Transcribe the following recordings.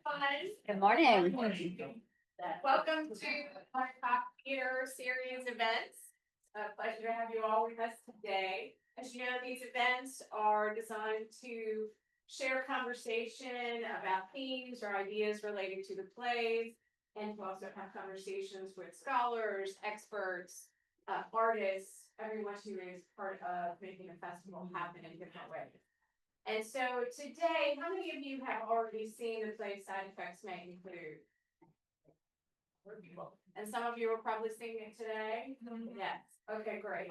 everyone. Good morning. Welcome to our Top Gear Series events. A pleasure to have you all with us today. As you know, these events are designed to share conversation about themes or ideas related to the plays, and to also have conversations with scholars, experts, artists, everyone who is part of making a festival happen in different ways. And so today, how many of you have already seen the play Side Effects May Include? And some of you are probably seeing it today? Yes. Okay, great.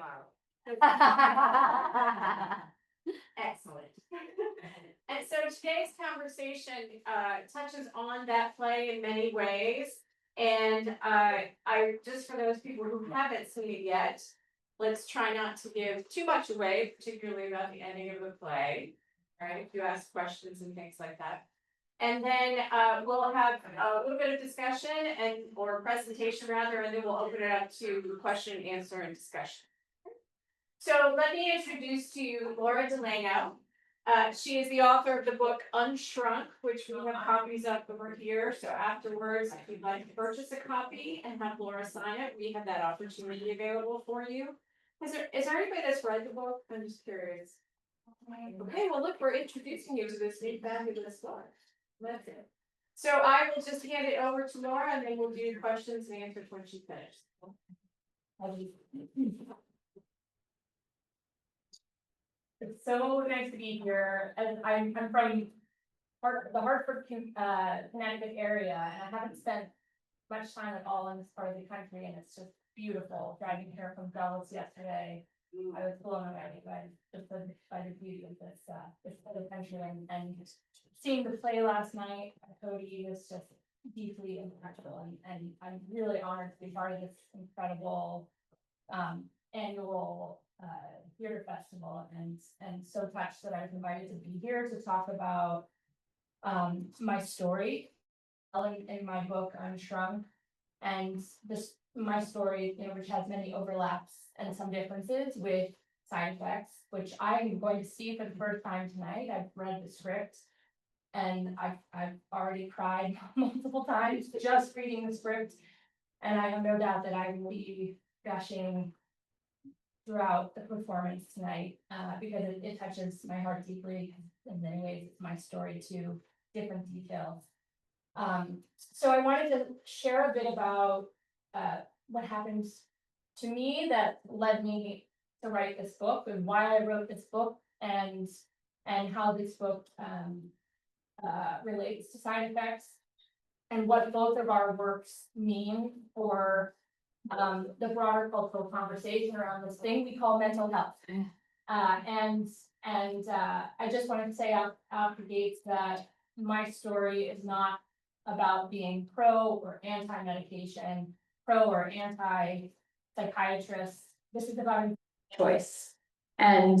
Excellent. And so today's conversation touches on that play in many ways. And I just, for those people who haven't seen it yet, let's try not to give too much away, particularly about the ending of the play. Right, if you ask questions and things like that. And then we'll have a little bit of discussion or presentation rather, and then we'll open it up to question, answer, and discussion. So let me introduce to you Laura Delano. She is the author of the book Unshrunk, which we have copies of over here. So afterwards, if you'd like to purchase a copy and have Laura sign it, we have that opportunity available for you. Is there anybody that's read the book? I'm just curious. Okay, well, look, we're introducing you to this neat fabulous book. That's it. So I will just hand it over to Laura, and then we'll do questions and answers when she's finished. It's so nice to be here. And I'm from the Hartford, Connecticut area, and I haven't spent much time at all in this part of the country, and it's just beautiful. Driving here from Dulles yesterday, I was blown away by the beauty of this part of the country, and seeing the play last night at Cody was just deeply impactful, and I'm really honored to be part of this incredible annual theater festival, and so touched that I was invited to be here to talk about my story in my book Unshrunk, and my story, which has many overlaps and some differences with Side Effects, which I'm going to see for the first time tonight. I've read the script, and I've already cried multiple times just reading the script, and I have no doubt that I will be gushing throughout the performance tonight, because it touches my heart deeply. In many ways, it's my story too, different details. So I wanted to share a bit about what happened to me that led me to write this book, and why I wrote this book, and how this book relates to Side Effects, and what both of our works mean for the broader cultural conversation around this thing we call mental health. And I just wanted to say out the gates that my story is not about being pro or anti-medication, pro or anti-psychiatrist. This is about choice and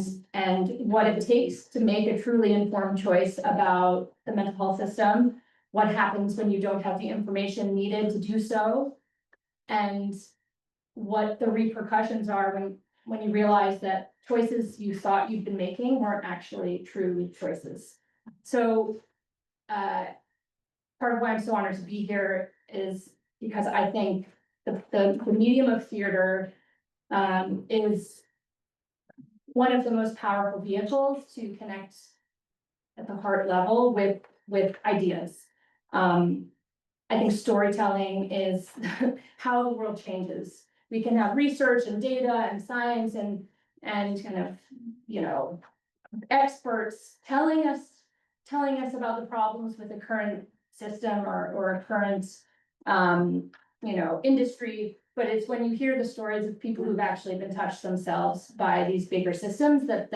what it takes to make a truly informed choice about the mental health system, what happens when you don't have the information needed to do so, and what the repercussions are when you realize that choices you thought you'd been making weren't actually true choices. So part of why I'm so honored to be here is because I think the medium of theater is one of the most powerful vehicles to connect at the heart level with ideas. I think storytelling is how the world changes. We can have research and data and science and kind of, experts telling us about the problems with the current system or a current, industry. But it's when you hear the stories of people who've actually been touched themselves by these bigger systems that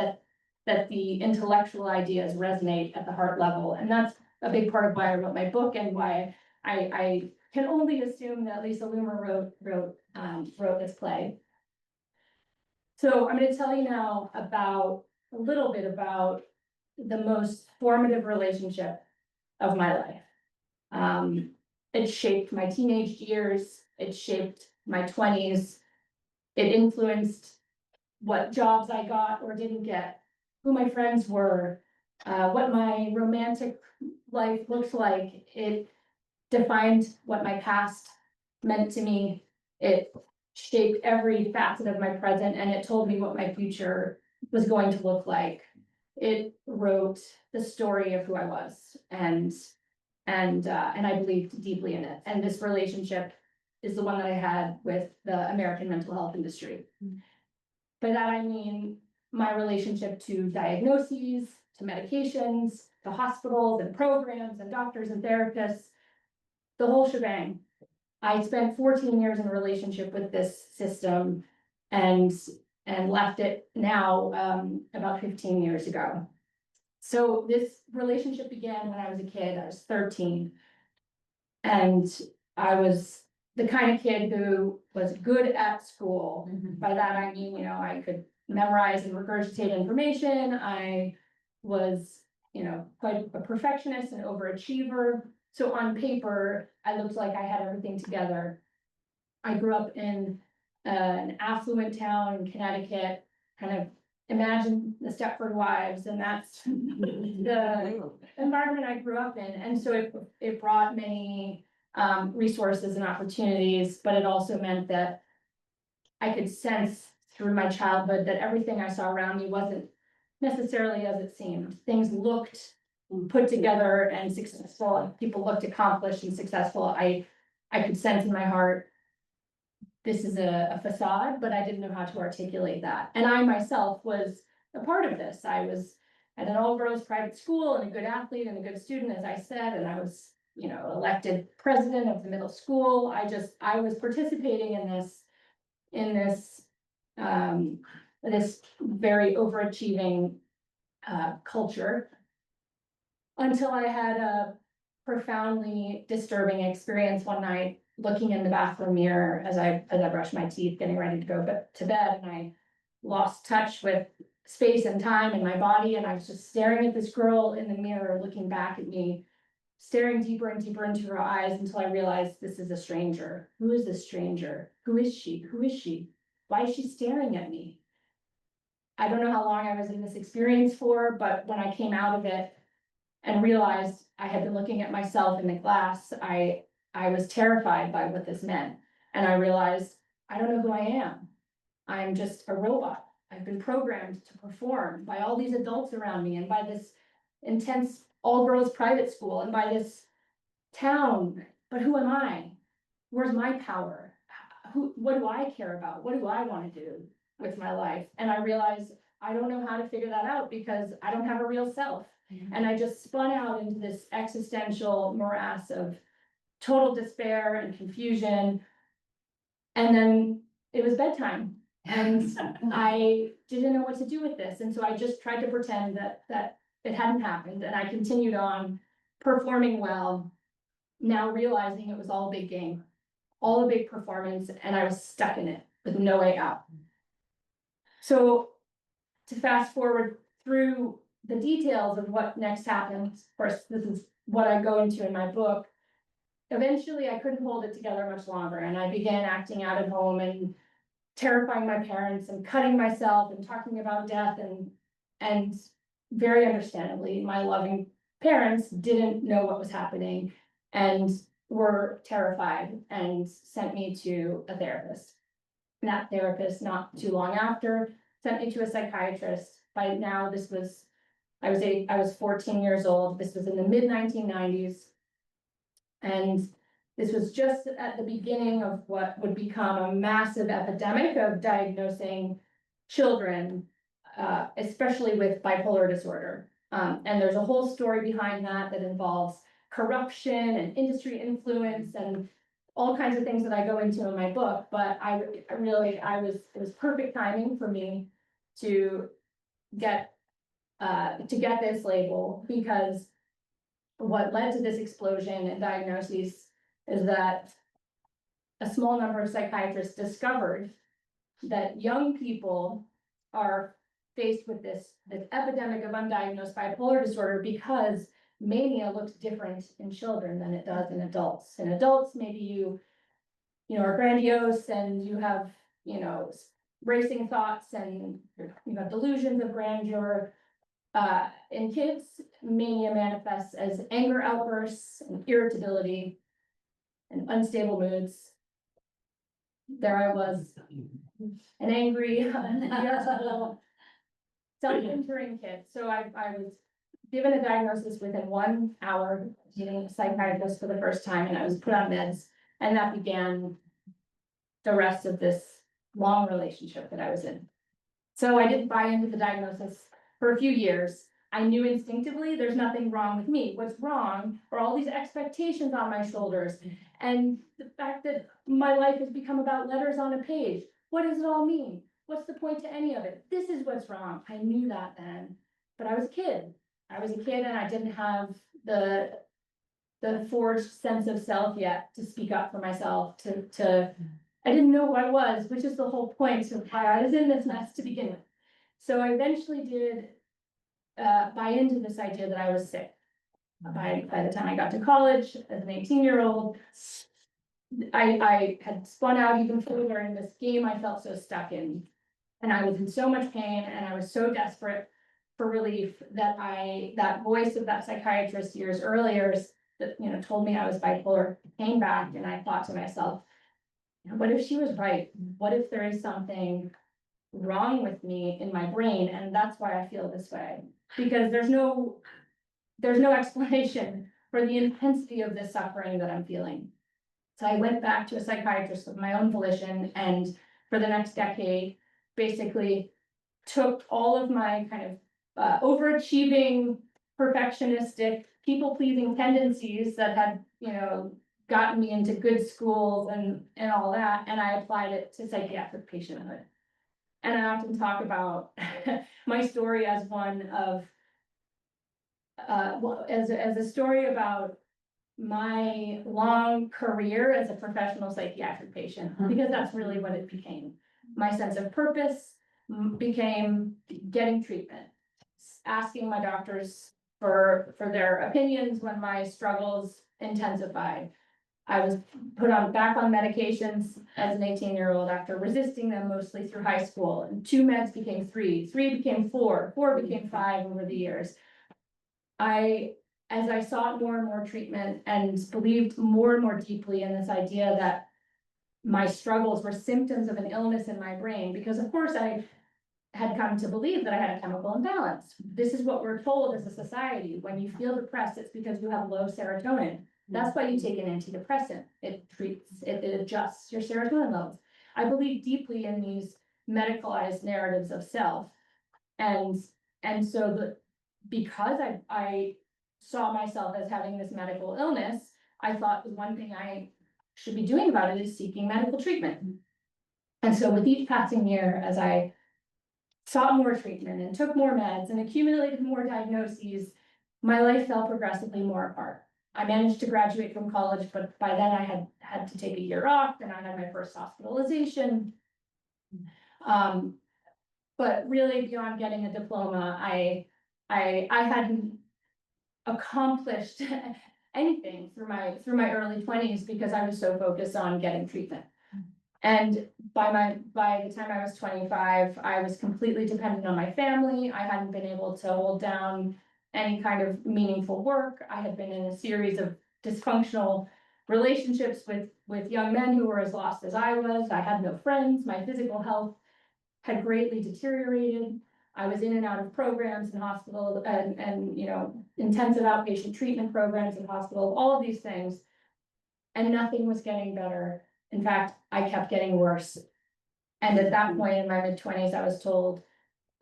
the intellectual ideas resonate at the heart level. And that's a big part of why I wrote my book, and why I can only assume that Lisa Loomer wrote this play. So I'm going to tell you now a little bit about the most formative relationship of my life. It shaped my teenage years. It shaped my 20s. It influenced what jobs I got or didn't get, who my friends were, what my romantic life looks like. It defined what my past meant to me. It shaped every facet of my present, and it told me what my future was going to look like. It wrote the story of who I was, and I believed deeply in it. And this relationship is the one that I had with the American mental health industry. By that I mean my relationship to diagnoses, to medications, to hospitals and programs and doctors and therapists, the whole shebang. I spent 14 years in a relationship with this system and left it now about 15 years ago. So this relationship began when I was a kid. I was 13. And I was the kind of kid who was good at school. By that I mean, I could memorize and regurgitate information. I was, quite a perfectionist and overachiever. So on paper, I looked like I had everything together. I grew up in an affluent town in Connecticut, kind of imagine the Stepford Wives, and that's the environment I grew up in. And so it brought many resources and opportunities, but it also meant that I could sense through my childhood that everything I saw around me wasn't necessarily as it seemed. Things looked put together and successful, and people looked accomplished and successful. I could sense in my heart, this is a facade, but I didn't know how to articulate that. And I myself was a part of this. I was at an all-girls private school and a good athlete and a good student, as I said, and I was, elected president of the middle school. I was participating in this very overachieving culture until I had a profoundly disturbing experience one night looking in the bathroom mirror as I brushed my teeth, getting ready to go to bed, and I lost touch with space and time in my body, and I was just staring at this girl in the mirror, looking back at me, staring deeper and deeper into her eyes until I realized this is a stranger. Who is this stranger? Who is she? Who is she? Why is she staring at me? I don't know how long I was in this experience for, but when I came out of it and realized I had been looking at myself in the glass, I was terrified by what this meant. And I realized, I don't know who I am. I'm just a robot. I've been programmed to perform by all these adults around me and by this intense all-girls private school and by this town. But who am I? Where's my power? What do I care about? What do I want to do with my life? And I realized I don't know how to figure that out because I don't have a real self. And I just spun out into this existential morass of total despair and confusion. And then it was bedtime and I didn't know what to do with this. And so I just tried to pretend that it hadn't happened. And I continued on performing well, now realizing it was all a big game, all a big performance, and I was stuck in it with no way out. So to fast forward through the details of what next happened, of course, this is what I go into in my book. Eventually, I couldn't hold it together much longer, and I began acting out at home and terrifying my parents and cutting myself and talking about death, and very understandably, my loving parents didn't know what was happening and were terrified and sent me to a therapist. And that therapist, not too long after, sent me to a psychiatrist. By now, I was 14 years old. This was in the mid-1990s. And this was just at the beginning of what would become a massive epidemic of diagnosing children, especially with bipolar disorder. And there's a whole story behind that involves corruption and industry influence and all kinds of things that I go into in my book. But it was perfect timing for me to get this label, because what led to this explosion in diagnoses is that a small number of psychiatrists discovered that young people are faced with this epidemic of undiagnosed bipolar disorder because mania looks different in children than it does in adults. In adults, maybe you are grandiose and you have, racing thoughts and you have delusions of grandeur. In kids, mania manifests as anger outbursts and irritability and unstable moods. There I was, an angry, irritable, self-entering kid. So I was given a diagnosis within 1 hour, meeting a psychiatrist for the first time, and I was put on meds, and that began the rest of this long relationship that I was in. So I didn't buy into the diagnosis for a few years. I knew instinctively there's nothing wrong with me. What's wrong are all these expectations on my shoulders and the fact that my life has become about letters on a page. What does it all mean? What's the point to any of it? This is what's wrong. I knew that then, but I was a kid. I was a kid and I didn't have the forged sense of self yet to speak up for myself, I didn't know who I was, which is the whole point of why I was in this mess to begin with. So I eventually did buy into this idea that I was sick. By the time I got to college as an 18-year-old, I had spun out even further in this game I felt so stuck in. And I was in so much pain and I was so desperate for relief that that voice of that psychiatrist years earlier that, told me I was bipolar came back, and I thought to myself, what if she was right? What if there is something wrong with me in my brain? And that's why I feel this way, because there's no explanation for the intensity of this suffering that I'm feeling. So I went back to a psychiatrist of my own volition, and for the next decade, basically took all of my kind of overachieving, perfectionistic, people-pleasing tendencies that had, gotten me into good schools and all that, and I applied it to psychiatric patienthood. And I often talk about my story as one of, as a story about my long career as a professional psychiatric patient, because that's really what it became. My sense of purpose became getting treatment, asking my doctors for their opinions when my struggles intensified. I was put back on medications as an 18-year-old after resisting them mostly through high school, and 2 meds became 3, 3 became 4, 4 became 5 over the years. As I sought more and more treatment and believed more and more deeply in this idea that my struggles were symptoms of an illness in my brain, because of course I had come to believe that I had a chemical imbalance. This is what we're told as a society. When you feel depressed, it's because you have low serotonin. That's why you take an antidepressant. It adjusts your serotonin levels. I believe deeply in these medicalized narratives of self. And so because I saw myself as having this medical illness, I thought the one thing I should be doing about it is seeking medical treatment. And so with each passing year, as I sought more treatment and took more meds and accumulated more diagnoses, my life fell progressively more apart. I managed to graduate from college, but by then I had to take a year off, and I had my first hospitalization. But really beyond getting a diploma, I hadn't accomplished anything through my early 20s because I was so focused on getting treatment. And by the time I was 25, I was completely dependent on my family. I hadn't been able to hold down any kind of meaningful work. I had been in a series of dysfunctional relationships with young men who were as lost as I was. I had no friends. My physical health had greatly deteriorated. I was in and out of programs in hospital and intensive outpatient treatment programs in hospital, all of these things, and nothing was getting better. In fact, I kept getting worse. And at that point in my mid-20s, I was told,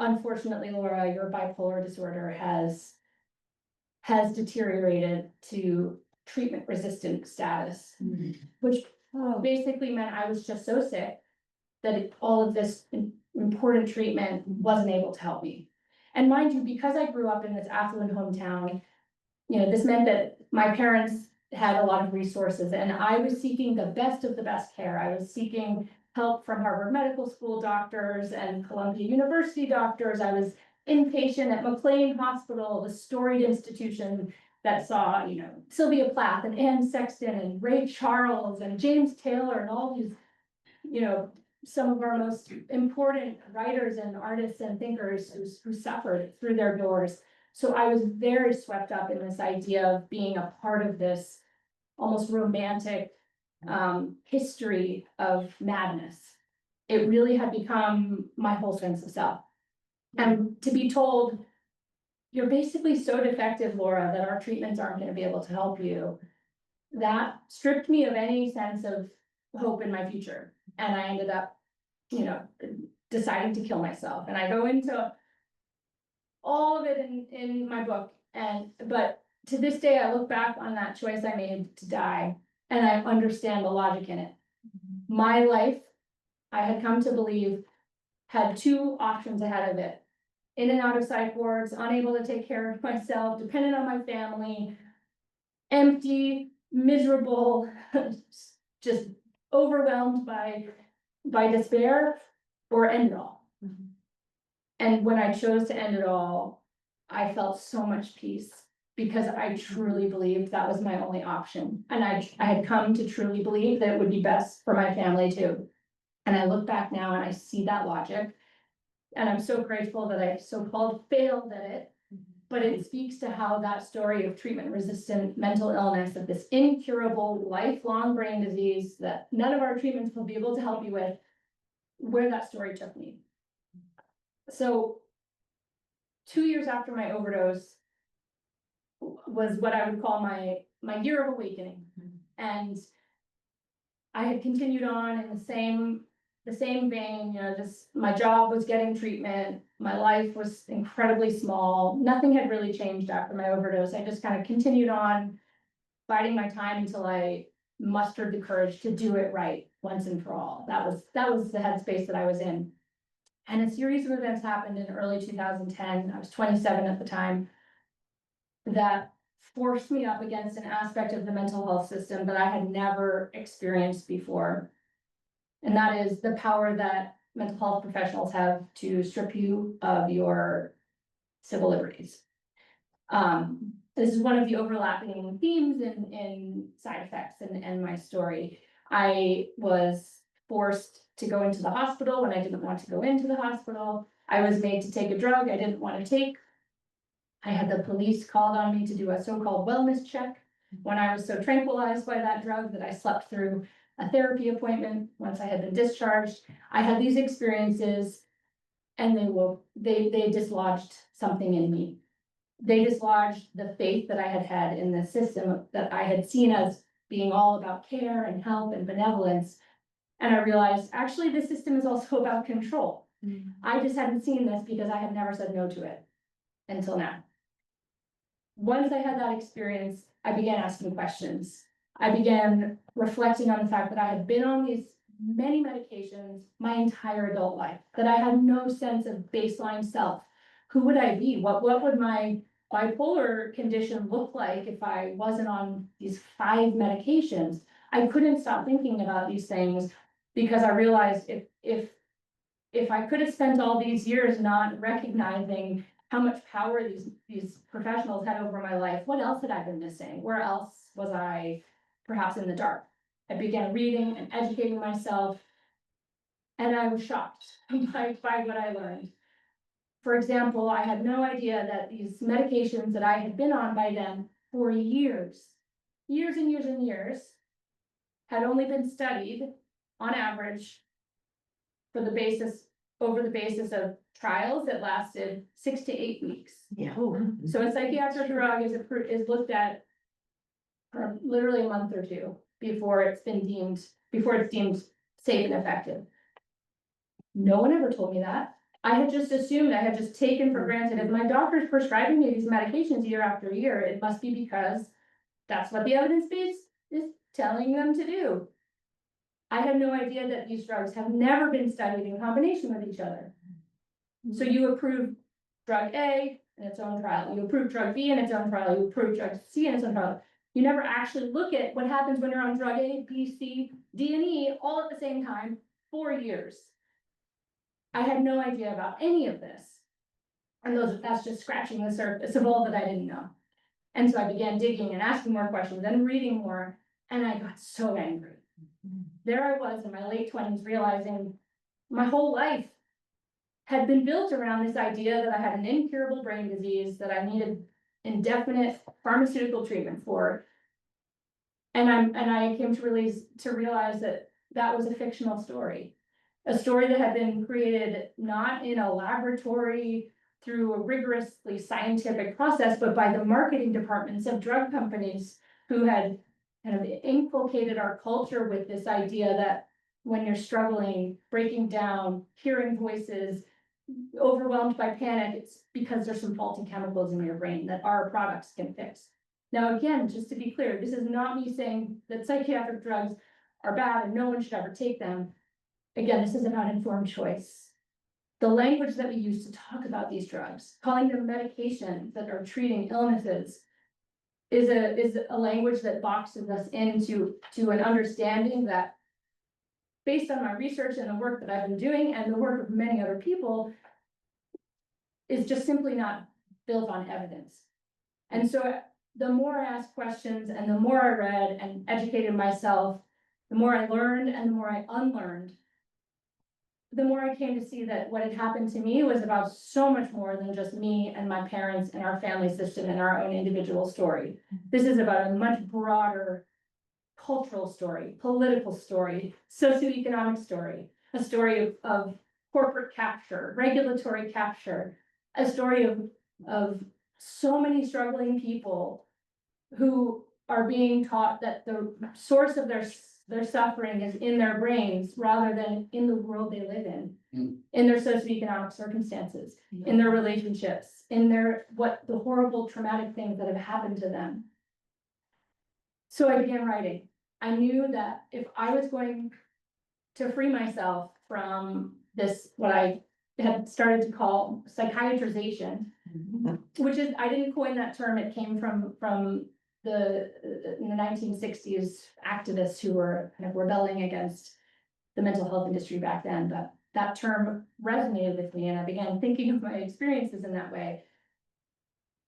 unfortunately, Laura, your bipolar disorder has deteriorated to treatment-resistant status, which basically meant I was just so sick that all of this important treatment wasn't able to help me. And mind you, because I grew up in this affluent hometown, this meant that my parents had a lot of resources, and I was seeking the best of the best care. I was seeking help from Harvard Medical School doctors and Columbia University doctors. I was inpatient at McLean Hospital, the storied institution that saw, Sylvia Plath and Anne Sexton and Ray Charles and James Taylor and all these, some of our most important writers and artists and thinkers who suffered through their doors. So I was very swept up in this idea of being a part of this almost romantic history of madness. It really had become my whole sense of self. And to be told, you're basically so defective, Laura, that our treatments aren't going to be able to help you, that stripped me of any sense of hope in my future. And I ended up, deciding to kill myself. And I go into all of it in my book. But to this day, I look back on that choice I made to die, and I understand the logic in it. My life, I had come to believe, had two options ahead of it: in and out of psych wards, unable to take care of myself, dependent on my family, empty, miserable, just overwhelmed by despair, or end it all. And when I chose to end it all, I felt so much peace, because I truly believed that was my only option. And I had come to truly believe that it would be best for my family too. And I look back now and I see that logic. And I'm so grateful that I so-called failed at it. But it speaks to how that story of treatment-resistant mental illness, of this incurable, lifelong brain disease that none of our treatments will be able to help you with, where that story took me. So 2 years after my overdose was what I would call my year of awakening. And I had continued on in the same vein, my job was getting treatment, my life was incredibly small, nothing had really changed after my overdose. I just kind of continued on biding my time until I mustered the courage to do it right once and for all. That was the headspace that I was in. And a series of events happened in early 2010. I was 27 at the time, that forced me up against an aspect of the mental health system that I had never experienced before. And that is the power that mental health professionals have to strip you of your civil liberties. This is one of the overlapping themes in side effects and my story. I was forced to go into the hospital when I didn't want to go into the hospital. I was made to take a drug I didn't want to take. I had the police called on me to do a so-called wellness check when I was so tranquilized by that drug that I slept through a therapy appointment once I had been discharged. I had these experiences, and they dislodged something in me. They dislodged the faith that I had had in the system that I had seen as being all about care and help and benevolence. And I realized, actually, this system is also about control. I just hadn't seen this because I had never said no to it until now. Once I had that experience, I began asking questions. I began reflecting on the fact that I had been on these many medications my entire adult life, that I had no sense of baseline self. Who would I be? What would my bipolar condition look like if I wasn't on these 5 medications? I couldn't stop thinking about these things, because I realized if I could have spent all these years not recognizing how much power these professionals had over my life, what else had I been missing? Where else was I perhaps in the dark? I began reading and educating myself, and I was shocked by what I learned. For example, I had no idea that these medications that I had been on by then for years and years, had only been studied on average over the basis of trials that lasted 6 to 8 weeks. Yeah. So a psychiatric drug is looked at for literally a month or two before it's deemed safe and effective. No one ever told me that. I had just assumed, I had just taken for granted, if my doctor's prescribing me these medications year after year, it must be because that's what the evidence base is telling them to do. I had no idea that these drugs have never been studied in combination with each other. So you approve drug A in its own trial, you approve drug B in its own trial, you approve drug C in its own trial. You never actually look at what happens when you're on drug A, B, C, D, and E all at the same time for years. I had no idea about any of this. And that's just scratching the surface of all that I didn't know. And so I began digging and asking more questions and reading more, and I got so angry. There I was in my late 20s realizing my whole life had been built around this idea that I had an incurable brain disease that I needed indefinite pharmaceutical treatment for. And I came to realize that that was a fictional story. A story that had been created not in a laboratory through a rigorously scientific process, but by the marketing departments of drug companies who had kind of inculcated our culture with this idea that when you're struggling, breaking down, hearing voices, overwhelmed by panic, it's because there's some faulty chemicals in your brain that our products can fix. Now, again, just to be clear, this is not me saying that psychiatric drugs are bad and no one should ever take them. Again, this is about informed choice. The language that we use to talk about these drugs, calling them medications that are treating illnesses, is a language that boxes us into an understanding that, based on my research and the work that I've been doing and the work of many other people, is just simply not built on evidence. And so the more I asked questions and the more I read and educated myself, the more I learned and the more I unlearned, the more I came to see that what had happened to me was about so much more than just me and my parents and our family system and our own individual story. This is about a much broader cultural story, political story, socioeconomic story, a story of corporate capture, regulatory capture, a story of so many struggling people who are being taught that the source of their suffering is in their brains rather than in the world they live in their socioeconomic circumstances, in their relationships, in the horrible traumatic things that have happened to them. So I began writing. I knew that if I was going to free myself from this, what I had started to call psychiatrization, which is, I didn't coin that term, it came from in the 1960s activists who were kind of rebelling against the mental health industry back then, but that term resonated with me and I began thinking of my experiences in that way.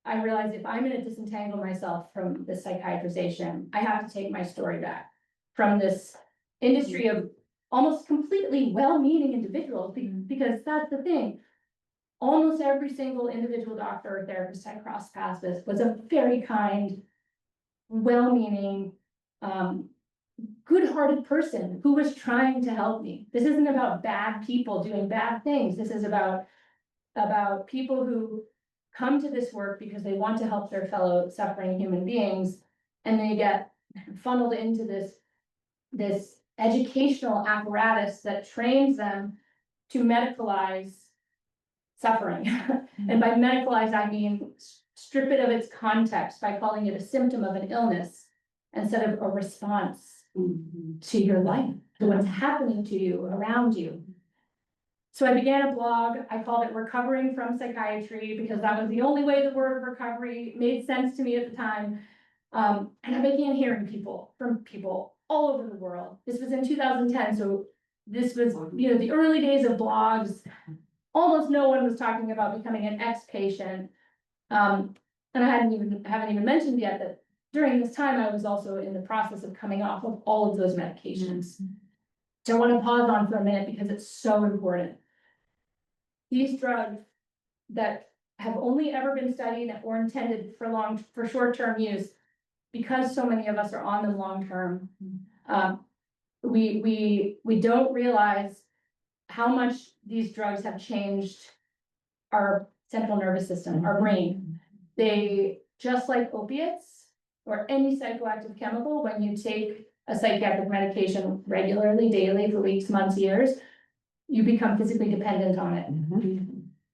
I realized if I'm going to disentangle myself from this psychiatrization, I have to take my story back from this industry of almost completely well-meaning individuals, because that's the thing. Almost every single individual doctor or therapist I crossed paths with was a very kind, well-meaning, good-hearted person who was trying to help me. This isn't about bad people doing bad things. This is about people who come to this work because they want to help their fellow suffering human beings, and they get funneled into this educational apparatus that trains them to medicalize suffering. And by medicalize, I mean strip it of its context by calling it a symptom of an illness instead of a response to your life, to what's happening to you, around you. So I began a blog. I called it Recovering from Psychiatry because that was the only way the word recovery made sense to me at the time. And I began hearing from people all over the world. This was in 2010, so this was, the early days of blogs. Almost no one was talking about becoming an ex-patient. And I haven't even mentioned yet that during this time, I was also in the process of coming off of all of those medications. So I want to pause on for a minute because it's so important. These drugs that have only ever been studied or intended for short-term use, because so many of us are on them long-term, we don't realize how much these drugs have changed our central nervous system, our brain. They, just like opiates or any psychoactive chemical, when you take a psychiatric medication regularly, daily, for weeks, months, years, you become physically dependent on it.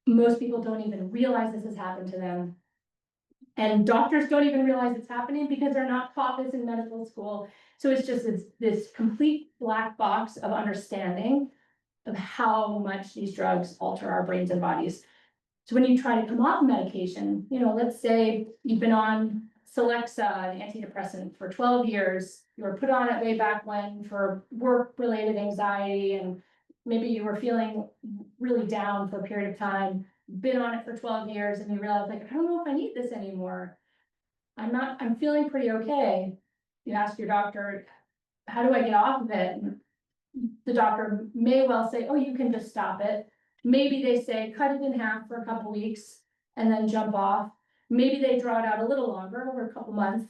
Most people don't even realize this has happened to them. And doctors don't even realize it's happening because they're not taught this in medical school. So it's just this complete black box of understanding of how much these drugs alter our brains and bodies. So when you try to come off medication, let's say you've been on Celexa, an antidepressant, for 12 years, you were put on it way back when for work-related anxiety, and maybe you were feeling really down for a period of time, been on it for 12 years, and you realize, like, I don't know if I need this anymore. I'm feeling pretty okay. You ask your doctor, how do I get off of it? And the doctor may well say, oh, you can just stop it. Maybe they say, cut it in half for a couple weeks and then jump off. Maybe they draw it out a little longer, over a couple months.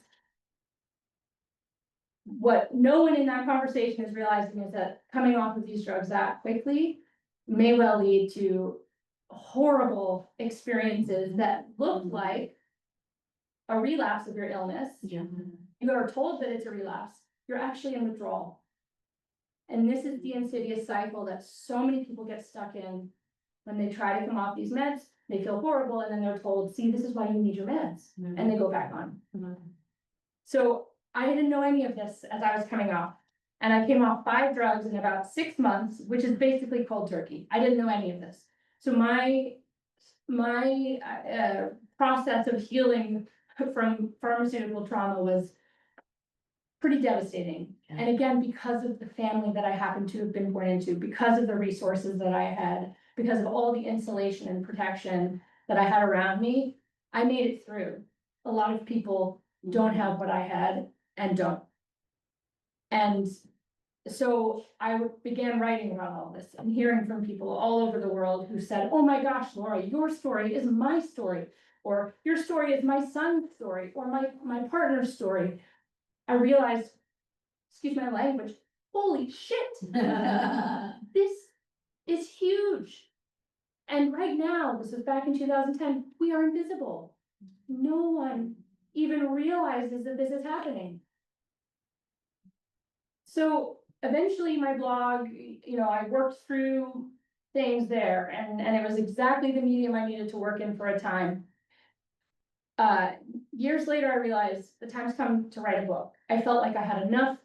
What no one in that conversation is realizing is that coming off of these drugs that quickly may well lead to horrible experiences that look like a relapse of your illness. Yeah. You are told that it's a relapse, you're actually in withdrawal. And this is the insidious cycle that so many people get stuck in when they try to come off these meds. They feel horrible, and then they're told, see, this is why you need your meds, and they go back on. So I didn't know any of this as I was coming off. And I came off 5 drugs in about 6 months, which is basically cold turkey. I didn't know any of this. So my process of healing from pharmaceutical trauma was pretty devastating. And again, because of the family that I happened to have been born into, because of the resources that I had, because of all the insulation and protection that I had around me, I made it through. A lot of people don't have what I had and don't. And so I began writing about all this and hearing from people all over the world who said, oh my gosh, Laura, your story is my story, or your story is my son's story, or my partner's story. I realized, excuse my language, holy shit, this is huge. And right now, this was back in 2010, we are invisible. No one even realizes that this is happening. So eventually my blog, I worked through things there, and it was exactly the medium I needed to work in for a time. Years later, I realized the time's come to write a book. I felt like I had enough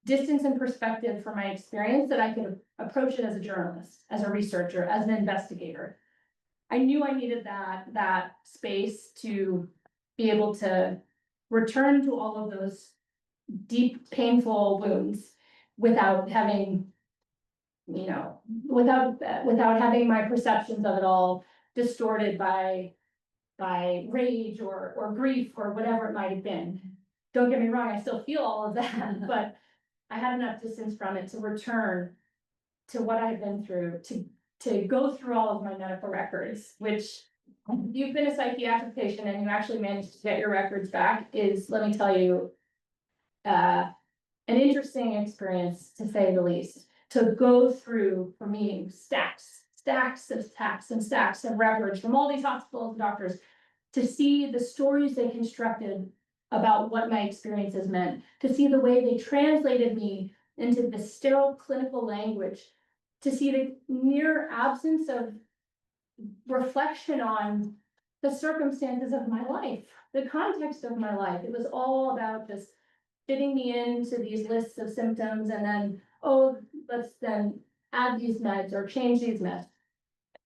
distance and perspective from my experience that I could approach it as a journalist, as a researcher, as an investigator. I knew I needed that space to be able to return to all of those deep, painful wounds without having, without having my perceptions of it all distorted by rage or grief or whatever it might have been. Don't get me wrong, I still feel all of that, but I had enough distance from it to return to what I had been through, to go through all of my medical records, which you've been a psychiatric patient and you actually managed to get your records back is, let me tell you, an interesting experience, to say the least. To go through, for me, stacks of records from all these hospitals and doctors, to see the stories they constructed about what my experiences meant, to see the way they translated me into the sterile clinical language, to see the near absence of reflection on the circumstances of my life, the context of my life. It was all about just fitting me into these lists of symptoms and then, oh, let's then add these meds or change these meds.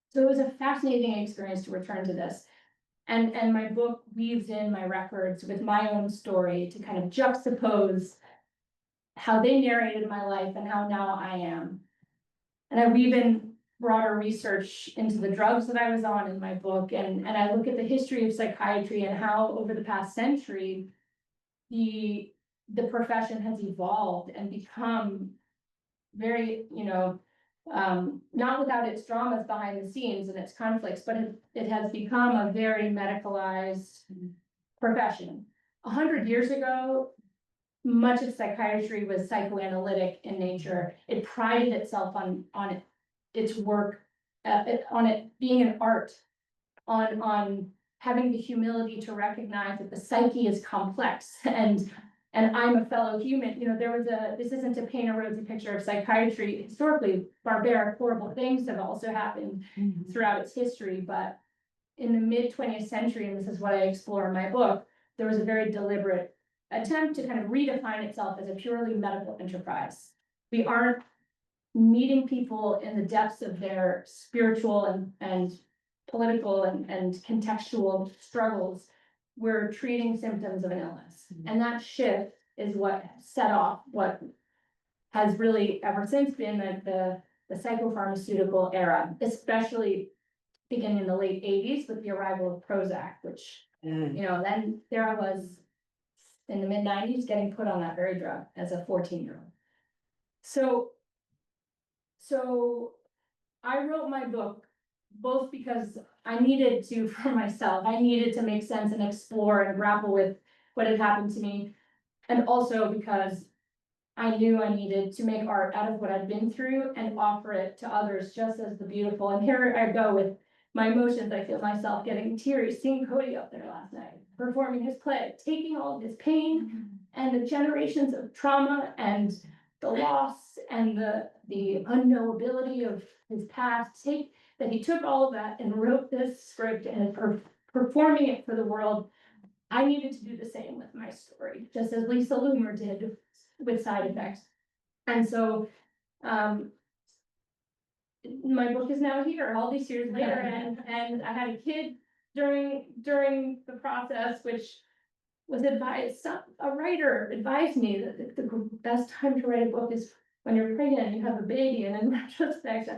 So it was a fascinating experience to return to this. And my book weaves in my records with my own story to kind of juxtapose how they narrated my life and how now I am. And I weave in broader research into the drugs that I was on in my book. And I look at the history of psychiatry and how over the past century, the profession has evolved and become very, not without its dramas behind the scenes and its conflicts, but it has become a very medicalized profession. 100 years ago, much of psychiatry was psychoanalytic in nature. It prided itself on its work, on it being an art, on having the humility to recognize that the psyche is complex and I'm a fellow human. This isn't to paint a rosy picture of psychiatry. Historically, barbaric, horrible things have also happened throughout its history. But in the mid 20th century, and this is what I explore in my book, there was a very deliberate attempt to kind of redefine itself as a purely medical enterprise. We aren't meeting people in the depths of their spiritual and political and contextual struggles. We're treating symptoms of an illness. And that shift is what set off what has really ever since been the psychopharmaceutical era, especially beginning in the late 80s with the arrival of Prozac, which, then there I was in the mid 90s getting put on that very drug as a 14-year-old. So So I wrote my book both because I needed to for myself. I needed to make sense and explore and grapple with what had happened to me. And also because I knew I needed to make art out of what I'd been through and offer it to others just as the beautiful. And here I go with my emotions. I feel myself getting teary, seeing Cody up there last night, performing his play, taking all of his pain and the generations of trauma and the loss and the unknowability of his past, that he took all of that and wrote this script and performing it for the world. I needed to do the same with my story, just as Lisa Loomer did with Side Effects. And so, my book is now here all these years later, and I had a kid during the process, which was advised, a writer advised me that the best time to write a book is when you're pregnant and you have a baby, and in retrospect,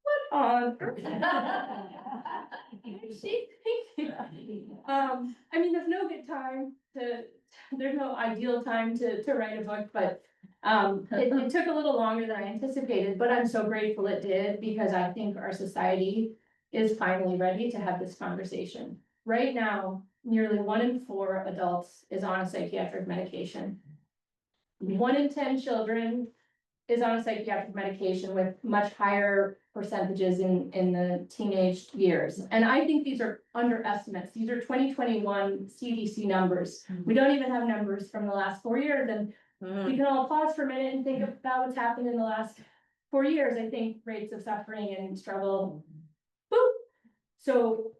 what on earth? She thinking? I mean, there's no good time there's no ideal time to write a book, but it took a little longer than I anticipated, but I'm so grateful it did, because I think our society is finally ready to have this conversation. Right now, nearly 1 in 4 adults is on a psychiatric medication. 1 in 10 children is on a psychiatric medication, with much higher percentages in the teenage years. And I think these are underestimates. These are 2021 CDC numbers. We don't even have numbers from the last 4 years. And we can all pause for a minute and think about what's happened in the last 4 years. I think rates of suffering and struggle, boop. So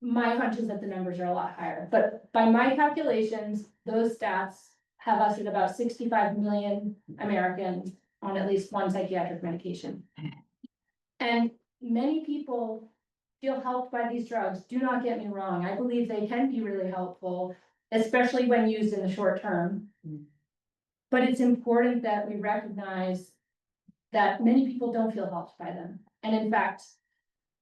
my hunch is that the numbers are a lot higher, but by my calculations, those stats have us at about 65 million Americans on at least one psychiatric medication. And many people feel helped by these drugs. Do not get me wrong. I believe they can be really helpful, especially when used in the short term. But it's important that we recognize that many people don't feel helped by them. And in fact,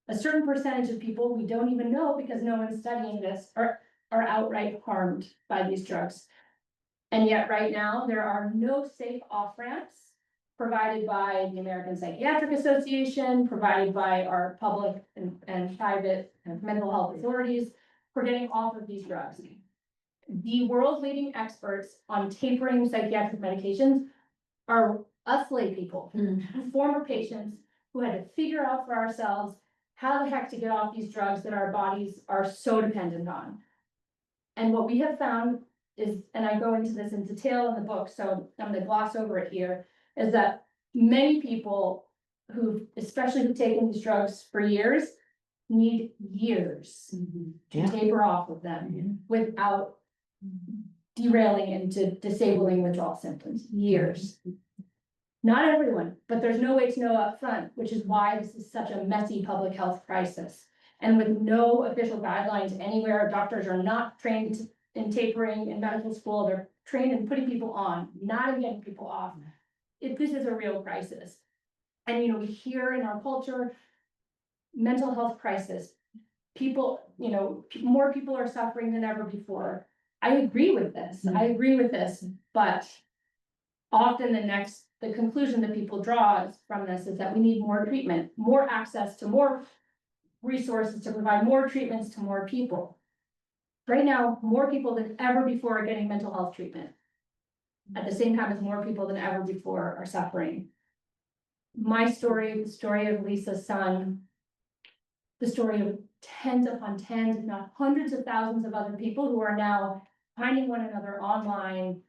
a certain percentage of people we don't even know, because no one's studying this, are outright harmed by these drugs. And yet right now, there are no safe off-ramps provided by the American Psychiatric Association, provided by our public and private mental health authorities for getting off of these drugs. The world's leading experts on tapering psychiatric medications are us lay people, former patients who had to figure out for ourselves how the heck to get off these drugs that our bodies are so dependent on. And what we have found is, and I go into this in detail in the book, so I'm going to gloss over it here, is that many people especially who've taken these drugs for years, need years to taper off of them without derailing into disabling withdrawal symptoms. Years. Not everyone, but there's no way to know up front, which is why this is such a messy public health crisis. And with no official guidelines anywhere, doctors are not trained in tapering in medical school. They're trained in putting people on, not in getting people off. This is a real crisis. And, we hear in our culture, mental health crisis. People, more people are suffering than ever before. I agree with this. But often the conclusion that people draw from this is that we need more treatment, more access to more resources to provide more treatments to more people. Right now, more people than ever before are getting mental health treatment. At the same time as more people than ever before are suffering. My story, the story of Lisa's son, the story of tens upon tens, if not hundreds of thousands of other people who are now finding one another online,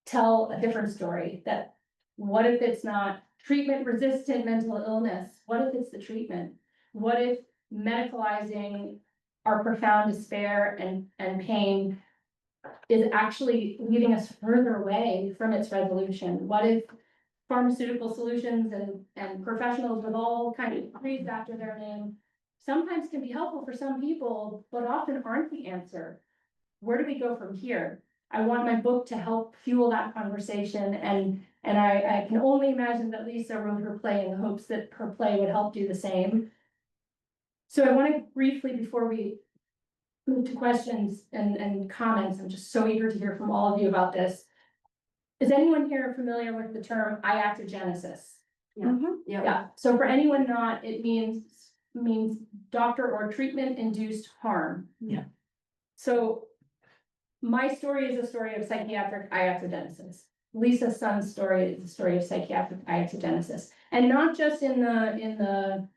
tell a different story. That what if it's not treatment resistant mental illness? What if it's the treatment? What if medicalizing our profound despair and pain is actually leading us further away from its resolution? What if pharmaceutical solutions and professionals with all kinds of degrees after their name sometimes can be helpful for some people, but often aren't the answer? Where do we go from here? I want my book to help fuel that conversation, and I can only imagine that Lisa wrote her play in the hopes that her play would help do the same. So I want to briefly, before we move to questions and comments, I'm just so eager to hear from all of you about this. Is anyone here familiar with the term iatrogenesis? Yeah, so for anyone not, it means doctor or treatment induced harm. Yeah. So my story is a story of psychiatric iatrogenesis. Lisa's son's story is a story of psychiatric iatrogenesis, and not just in the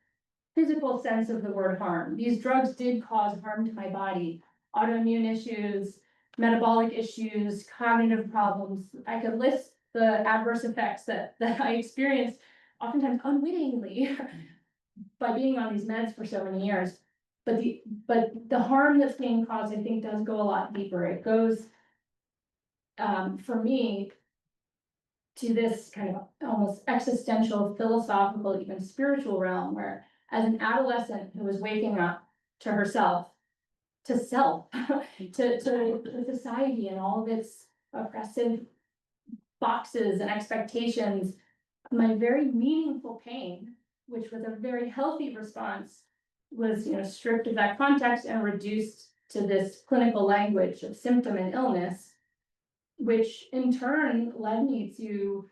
physical sense of the word harm. These drugs did cause harm to my body, autoimmune issues, metabolic issues, cognitive problems. I could list the adverse effects that I experienced, oftentimes unwittingly, by being on these meds for so many years. But the harm that's being caused, I think, does go a lot deeper. It goes, for me, to this kind of almost existential, philosophical, even spiritual realm, where as an adolescent who was waking up to herself, to self, to society and all of its oppressive boxes and expectations, my very meaningful pain, which was a very healthy response, was, stripped of that context and reduced to this clinical language of symptom and illness, which in turn led me to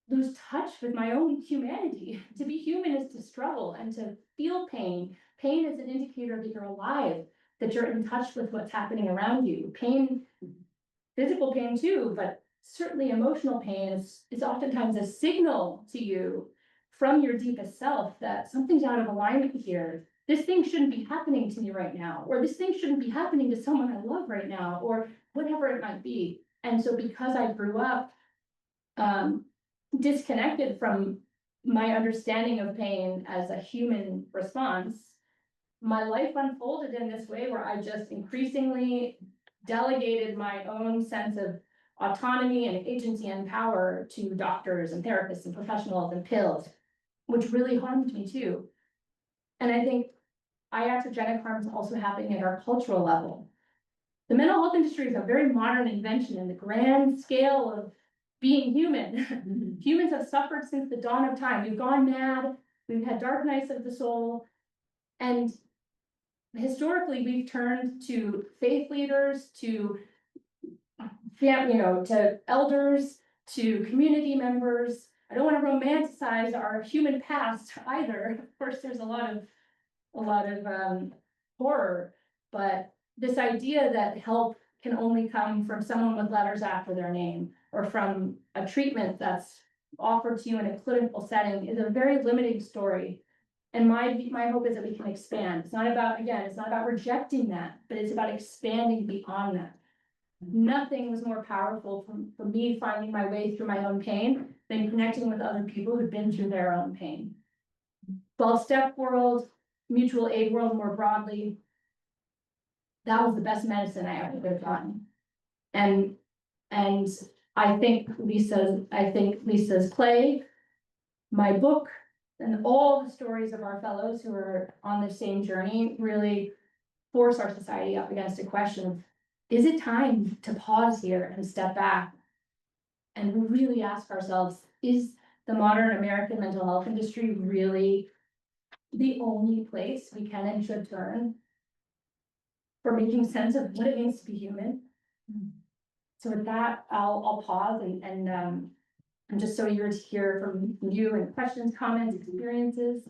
lose touch with my own humanity. To be human is to struggle and to feel pain. Pain is an indicator that you're alive, that you're in touch with what's happening around you. Pain, physical pain too, but certainly emotional pain is oftentimes a signal to you from your deepest self that something's out of alignment here. This thing shouldn't be happening to me right now, or this thing shouldn't be happening to someone I love right now, or whatever it might be. And so because I grew up disconnected from my understanding of pain as a human response, my life unfolded in this way where I just increasingly delegated my own sense of autonomy and agency and power to doctors and therapists and professionals and pills, which really harmed me too. And I think iatrogenic harm is also happening at our cultural level. The mental health industry is a very modern invention in the grand scale of being human. Humans have suffered since the dawn of time. We've gone mad. We've had dark nights of the soul. And historically, we've turned to faith leaders, to elders, to community members. I don't want to romanticize our human past either. Of course, there's a lot of horror, but this idea that help can only come from someone with letters after their name, or from a treatment that's offered to you in a clinical setting, is a very limiting story. And my hope is that we can expand. It's not about rejecting that, but it's about expanding beyond that. Nothing was more powerful for me finding my way through my own pain than connecting with other people who've been through their own pain. 12-step world, mutual aid world more broadly, that was the best medicine I ever could have gotten. And I think Lisa's play, my book, and all the stories of our fellows who are on the same journey really force our society up against a question of, is it time to pause here and step back and really ask ourselves, is the modern American mental health industry really the only place we can and should turn for making sense of what it means to be human? So with that, I'll pause and I'm just so eager to hear from you and questions, comments, experiences.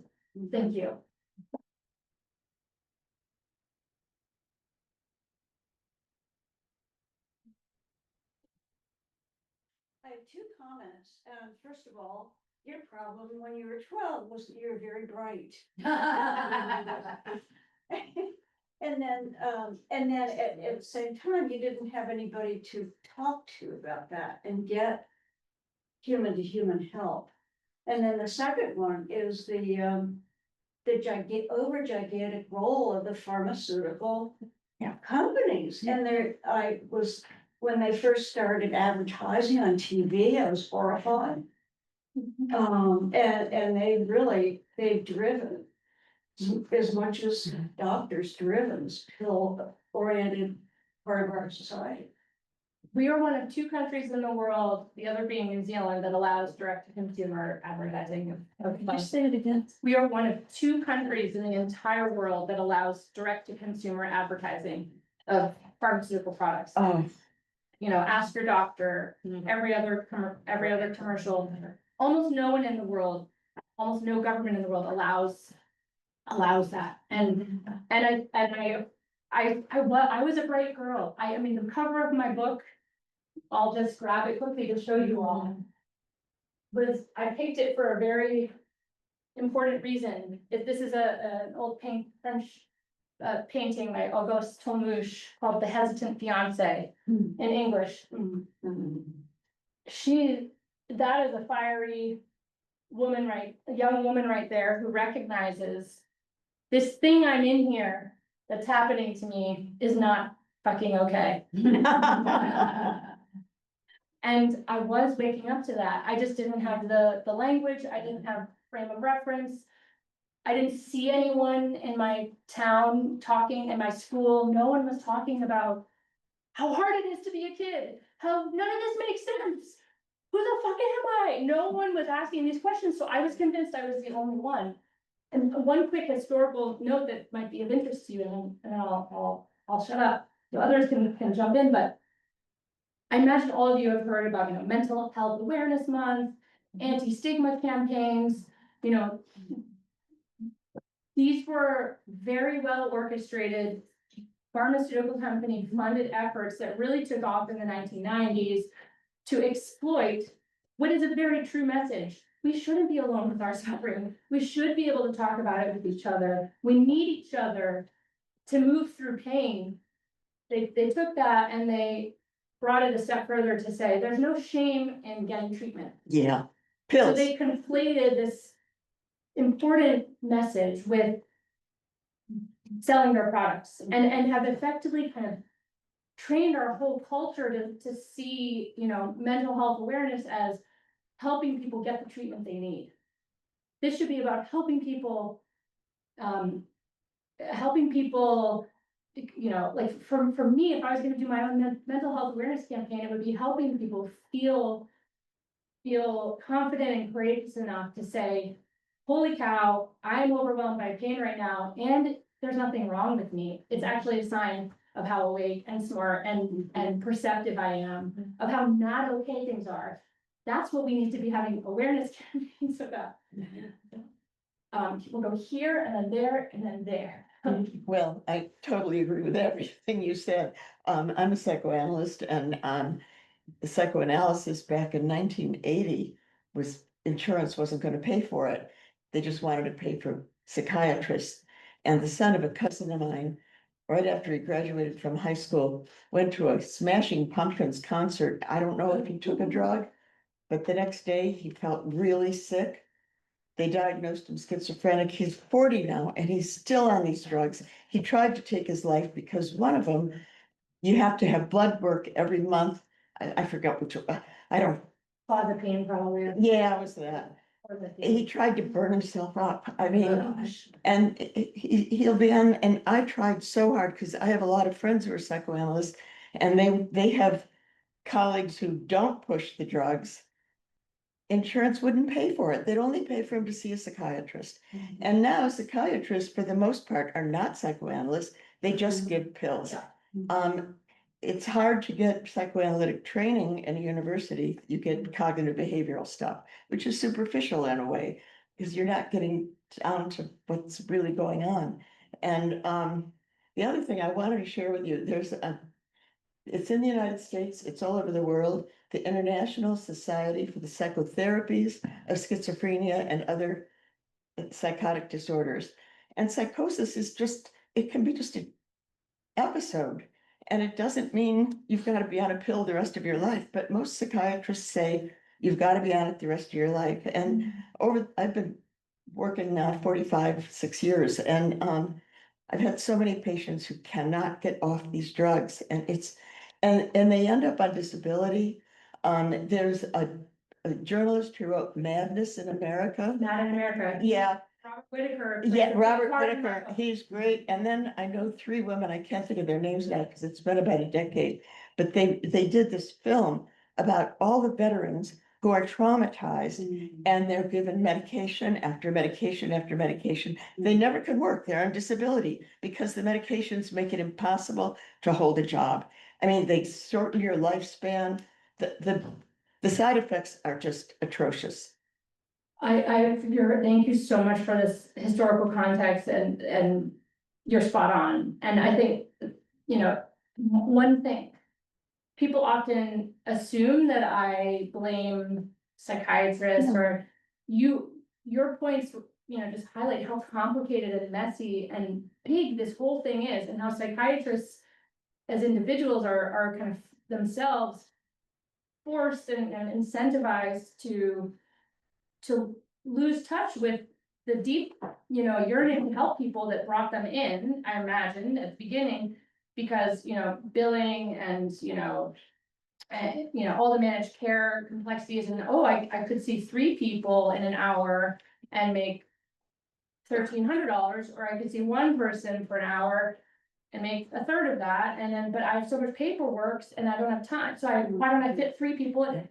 Thank you. I have two comments. First of all, your problem when you were 12 was that you were very bright. And then at the same time, you didn't have anybody to talk to about that and get human to human help. And then the second one is the gigantic role of the pharmaceutical companies. And when they first started advertising on TV, I was horrified. And they've driven as much as doctors driven this pill oriented part of our society. We are one of two countries in the world, the other being New Zealand, that allows direct-to-consumer advertising of Could you say it again? We are one of two countries in the entire world that allows direct-to-consumer advertising of pharmaceutical products. Oh. Ask your doctor, every other commercial. Almost no one in the world almost no government in the world allows that. I was a bright girl. I mean, the cover of my book, I'll just grab it quickly to show you all. I picked it for a very important reason. This is an old French painting by Auguste Tomouche called The Hesitant Fiance in English. That is a fiery woman, a young woman right there who recognizes this thing I'm in here that's happening to me is not fucking okay. And I was waking up to that. I just didn't have the language. I didn't have frame of reference. I didn't see anyone in my town talking, in my school. No one was talking about how hard it is to be a kid, how none of this makes sense. Who the fuck am I? No one was asking these questions, so I was convinced I was the only one. And one quick historical note that might be of interest to you, and I'll shut up. The others can jump in, but I imagine all of you have heard about, Mental Health Awareness Month, anti-stigma campaigns, these were very well orchestrated pharmaceutical company funded efforts that really took off in the 1990s to exploit what is a very true message. We shouldn't be alone with our suffering. We should be able to talk about it with each other. We need each other to move through pain. They took that and they brought it a step further to say there's no shame in getting treatment. Yeah, So pills. they conflated this important message with selling their products and have effectively kind of trained our whole culture to see, mental health awareness as helping people get the treatment they need. This should be about helping people, like for me, if I was gonna do my own mental health awareness campaign, it would be helping people feel confident and courageous enough to say, holy cow, I'm overwhelmed by pain right now, and there's nothing wrong with me. It's actually a sign of how awake and smart and perceptive I am, of how not okay things are. That's what we need to be having awareness campaigns about. We'll go here and then there and then there. Well, I totally agree with everything you said. I'm a psychoanalyst, and the psychoanalysis back in 1980 was insurance wasn't going to pay for it. They just wanted to pay for psychiatrists. And the son of a cousin of mine, right after he graduated from high school, went to a Smashing Pumpkins concert. I don't know if he took a drug, but the next day he felt really sick. They diagnosed him schizophrenic. He's 40 now and he's still on these drugs. He tried to take his life because one of them, you have to have blood work every month. I forgot which, I don't, Clozapine probably. yeah, it was that. He tried to burn himself up. I mean, and he'll be on, and I tried so hard because I have a lot of friends who are psychoanalysts, and they have colleagues who don't push the drugs. Insurance wouldn't pay for it. They'd only pay for him to see a psychiatrist. And now psychiatrists, for the most part, are not psychoanalysts. They just give pills. It's hard to get psychoanalytic training in a university. You get cognitive behavioral stuff, which is superficial in a way, because you're not getting down to what's really going on. And the other thing I wanted to share with you, it's in the United States, it's all over the world, the International Society for the Psychotherapies of Schizophrenia and other psychotic disorders. And psychosis is it can be just an episode. And it doesn't mean you've got to be on a pill the rest of your life, but most psychiatrists say you've got to be on it the rest of your life. And I've been working now 6 years, and I've had so many patients who cannot get off these drugs, and and they end up on disability. There's a journalist who wrote Madness in America. Not in America. Yeah. Robert Whitaker. Yeah, Robert Whitaker, he's great. And then I know 3 women, I can't think of their names now because it's been about a decade, but they did this film about all the veterans who are traumatized and they're given medication after medication after medication. They never can work. They're on disability because the medications make it impossible to hold a job. I mean, they shorten your lifespan. The side effects are just atrocious. Thank you so much for this historical context and you're spot on. And I think, you know, one thing. People often assume that I blame psychiatrists or your points, you know, just highlight how complicated and messy and big this whole thing is and how psychiatrists as individuals are kind of themselves forced and incentivized to lose touch with the deep, you know, yearning to help people that brought them in, I imagine, at the beginning, because, you know, billing and, you know, all the managed care complexities and, oh, I could see 3 people in an hour and make $1,300, or I could see 1 person for an hour and make a third of that, and then, but I have so much paperwork and I don't have time, so why don't I fit 3 people in?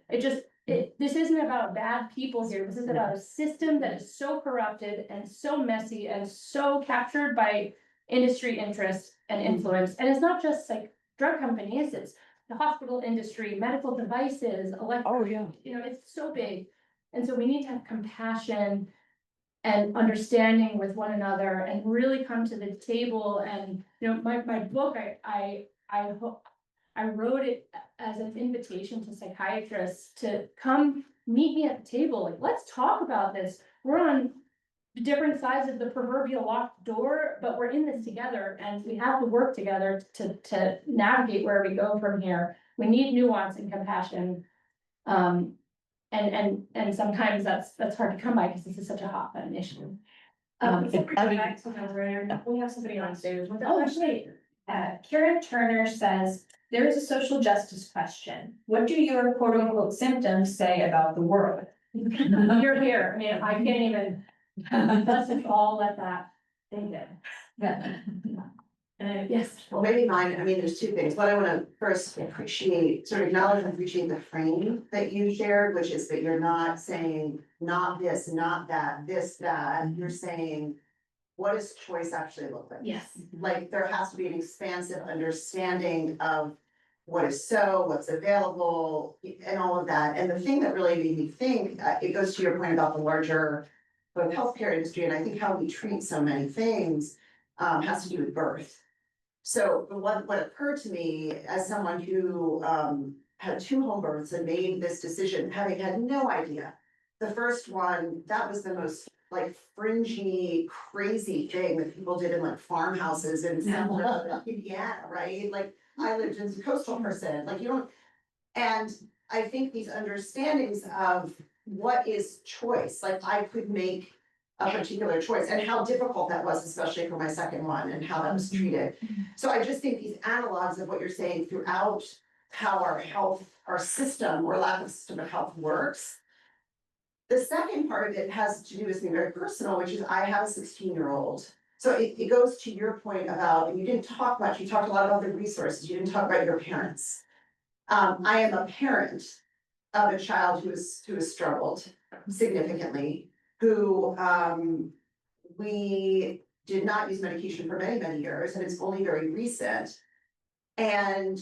This isn't about bad people here, this is about a system that is so corrupted and so messy and so captured by industry interest and influence, and it's not just like drug companies, it's the hospital industry, medical devices, Oh, yeah. you know, it's so big. And so we need to have compassion and understanding with one another and really come to the table. And, you know, my book, I wrote it as an invitation to psychiatrists to come meet me at the table. Like, let's talk about this. We're on different sides of the proverbial locked door, but we're in this together and we have to work together to navigate where we go from here. We need nuance and compassion. And sometimes that's hard to come by because this is such a hot button issue. We have somebody on stage with Oh, that. great. Karen Turner says, there is a social justice question. What do your quote unquote symptoms say about the world? You're here. I mean, I can't even, let's just all let that sink in. Yes. Well, maybe mine, I mean, there's 2 things. What I wanna first appreciate, sort of acknowledge and appreciate the frame that you shared, which is that you're not saying, not this, not that, this, that. You're saying, what does choice actually look like? Yes. Like, there has to be an expansive understanding of what is so, what's available, and all of that. And the thing that really made me think, it goes to your point about the larger both healthcare industry, and I think how we treat so many things has to do with birth. So what occurred to me as someone who had 2 home births and made this decision, having had no idea. The first one, that was the most like fringy, crazy thing that people did in like farmhouses in Central Indiana, right? Like I lived as a coastal person, like you don't. And I think these understandings of what is choice, like I could make a particular choice and how difficult that was, especially for my second one and how that was treated. So I just think these analogs of what you're saying throughout how our health, our system or lack of system of health works. The second part of it has to do with something very personal, which is I have a 16-year-old. So it goes to your point about, and you didn't talk much, you talked a lot about the resources, you didn't talk about your parents. I am a parent of a child who has struggled significantly, who we did not use medication for many, many years, and it's only very recent. And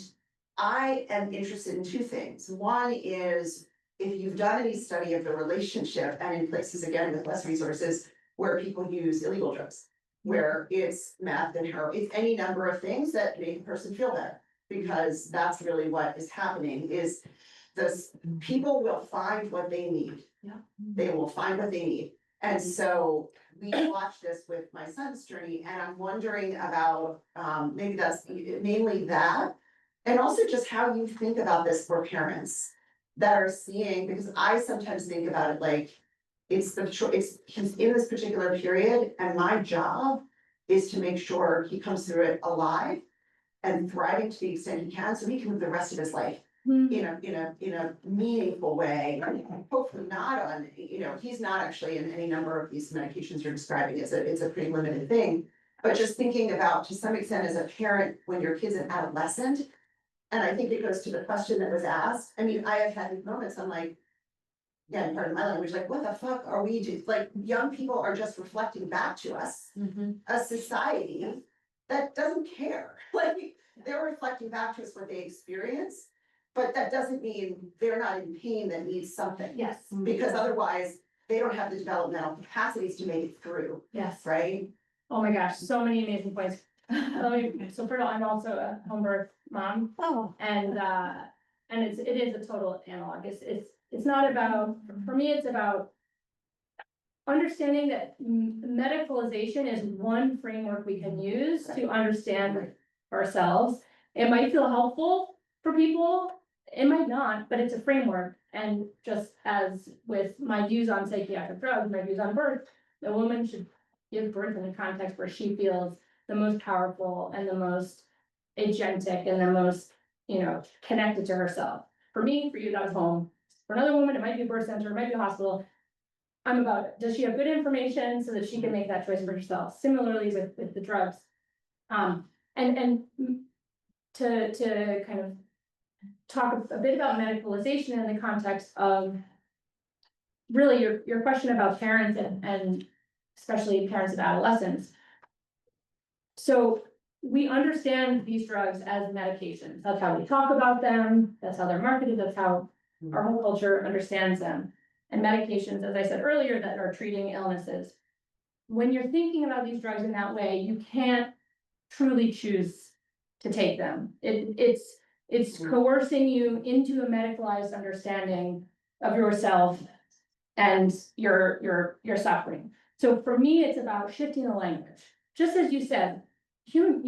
I am interested in 2 things. One is if you've done any study of the relationship and in places, again, with less resources, where people use illegal drugs, where it's meth and heroin, it's any number of things that make a person feel better, because that's really what is happening is this, people will find what they need. Yeah. They will find what they need. And so we watched this with my son's journey, and I'm wondering about, maybe that's mainly that. And also just how you think about this for parents that are seeing, because I sometimes think about it like, it's the choice, he's in this particular period, and my job is to make sure he comes through it alive and thriving to the extent he can, so he can live the rest of his life in a meaningful way. Hopefully not on, he's not actually in any number of these medications you're describing, it's a pretty limited thing. But just thinking about, to some extent, as a parent, when your kid's an adolescent, and I think it goes to the question that was asked. I mean, I have had these moments, I'm like, again, part of my language, like, what the fuck are we doing? Like, young people are just reflecting back to us, a society that doesn't care. Like, they're reflecting back to us what they experience, but that doesn't mean they're not in pain that needs something. Yes. Because otherwise, they don't have the developmental capacities to make it through, Yes. right? Oh my gosh, so many amazing points. So first of all, I'm also a home birth mom, Oh. and it is a total analog. It's not about, for me, it's about understanding that medicalization is one framework we can use to understand ourselves. It might feel helpful for people, it might not, but it's a framework. And just as with my views on psychiatric drugs, my views on birth, the woman should give birth in a context where she feels the most powerful and the most agentic and the most, connected to herself. For me, for you, that was home. For another woman, it might be a birth center, it might be a hospital. I'm about it. Does she have good information so that she can make that choice for herself? Similarly with the drugs. And to kind of talk a bit about medicalization in the context of really your question about parents and especially parents of adolescents. So we understand these drugs as medications. That's how we talk about them. That's how they're marketed. That's how our whole culture understands them. And medications, as I said earlier, that are treating illnesses. When you're thinking about these drugs in that way, you can't truly choose to take them. It's coercing you into a medicalized understanding of yourself and your suffering. So for me, it's about shifting the language. Just as you said, human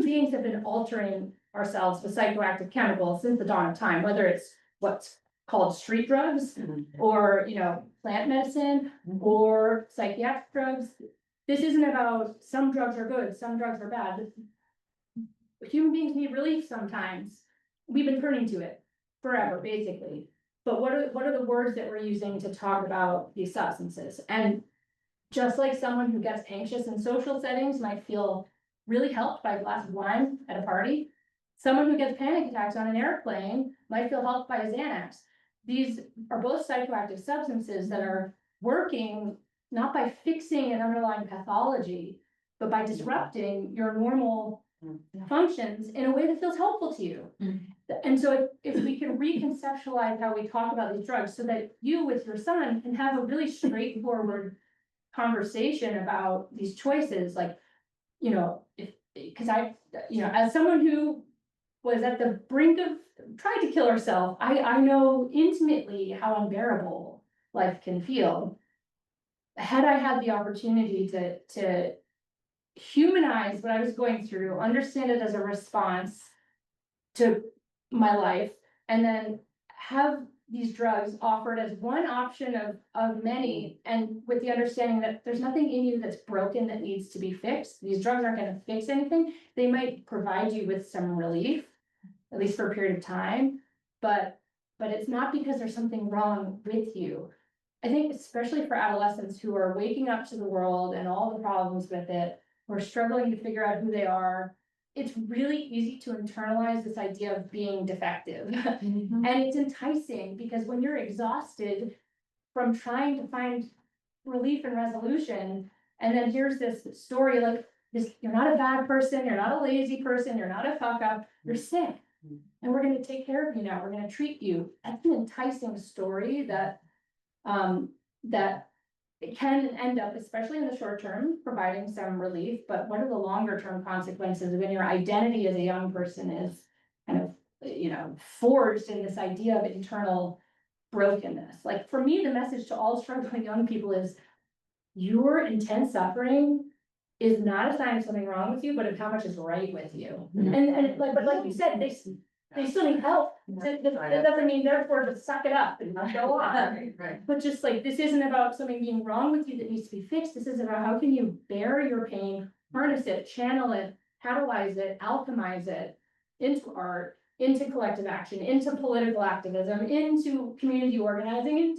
beings have been altering ourselves with psychoactive chemicals since the dawn of time, whether it's what's called street drugs or, plant medicine or psychiatric drugs. This isn't about some drugs are good, some drugs are bad. Human beings need relief sometimes. We've been turning to it forever, basically. But what are the words that we're using to talk about these substances? And just like someone who gets anxious in social settings might feel really helped by a glass of wine at a party, someone who gets panic attacks on an airplane might feel helped by a Xanax. These are both psychoactive substances that are working not by fixing an underlying pathology, but by disrupting your normal functions in a way that feels helpful to you. And so if we can reconceptualize how we talk about these drugs so that you with your son can have a really straightforward conversation about these choices, like, because as someone who was at the brink of trying to kill herself, I know intimately how unbearable life can feel. Had I had the opportunity to humanize what I was going through, understand it as a response to my life, and then have these drugs offered as one option of many, and with the understanding that there's nothing in you that's broken that needs to be fixed. These drugs aren't going to fix anything. They might provide you with some relief, at least for a period of time, but it's not because there's something wrong with you. I think especially for adolescents who are waking up to the world and all the problems with it, who are struggling to figure out who they are, it's really easy to internalize this idea of being defective. And it's enticing because when you're exhausted from trying to find relief and resolution, and then here's this story like this, you're not a bad person, you're not a lazy person, you're not a fuck up, you're sick. And we're going to take care of you now, we're going to treat you. That's an enticing story that it can end up, especially in the short term, providing some relief, but what are the longer term consequences when your identity as a young person is kind of, forged in this idea of internal brokenness? Like for me, the message to all struggling young people is your intense suffering is not a sign of something wrong with you, but of how much is right with you. And like you said, they still need help. That doesn't mean therefore just suck it up and go on. Right. But just like, this isn't about something being wrong with you that needs to be fixed. This is about how can you bear your pain, harness it, channel it, catalyze it, alchemize it into art, into collective action, into political activism, into community organizing,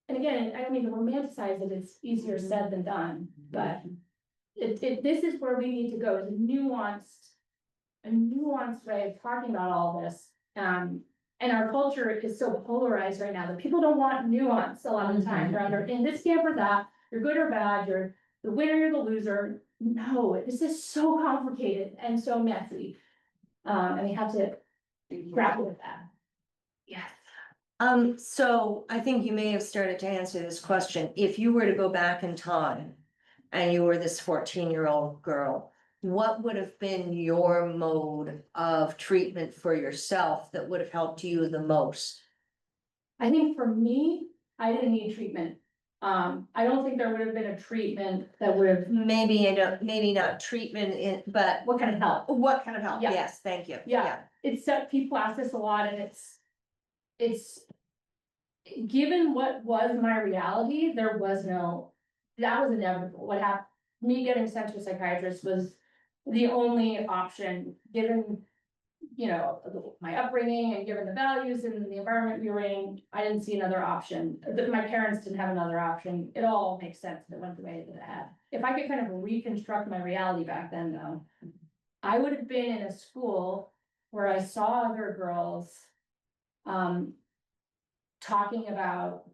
and again, I don't mean to romanticize it, it's easier said than done, but this is where we need to go, is a nuanced way of talking about all this. And our culture is so polarized right now that people don't want nuance a lot of the time. They're either in this camp or that, you're good or bad, you're the winner, you're the loser. No, this is so complicated and so messy. And we have to grapple with that. Yes. So I think you may have started to answer this question. If you were to go back in time and you were this 14-year-old girl, what would have been your mode of treatment for yourself that would have helped you the most? I think for me, I didn't need treatment. I don't think there would have been a treatment that would have, Maybe not treatment in, but what kind of help? what kind of help? Yeah. Yes, thank you. Yeah. It's that people ask this a lot and it's. Given what was my reality, there was no, that was inevitable. What happened, me getting sent to a psychiatrist was the only option, given. You know, my upbringing and given the values and the environment we were in, I didn't see another option. My parents didn't have another option. It all makes sense that it went the way that it had. If I could kind of reconstruct my reality back then though, I would have been in a school where I saw other girls. Talking about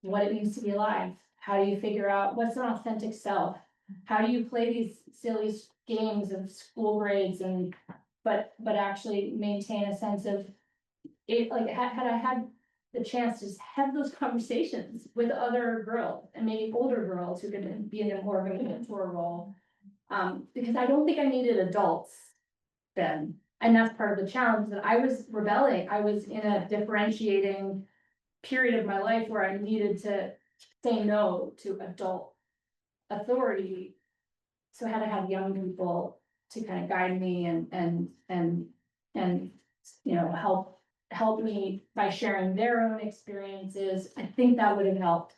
what it means to be alive. How do you figure out what's an authentic self? How do you play these silly games of school grades and, but actually maintain a sense of it, like, had I had the chance to just have those conversations with other girls and maybe older girls who could be in a more of a mentor role. Because I don't think I needed adults then. And that's part of the challenge, that I was rebelling. I was in a differentiating period of my life where I needed to say no to adult authority. So I had to have young people to kind of guide me and, you know, help me by sharing their own experiences. I think that would have helped.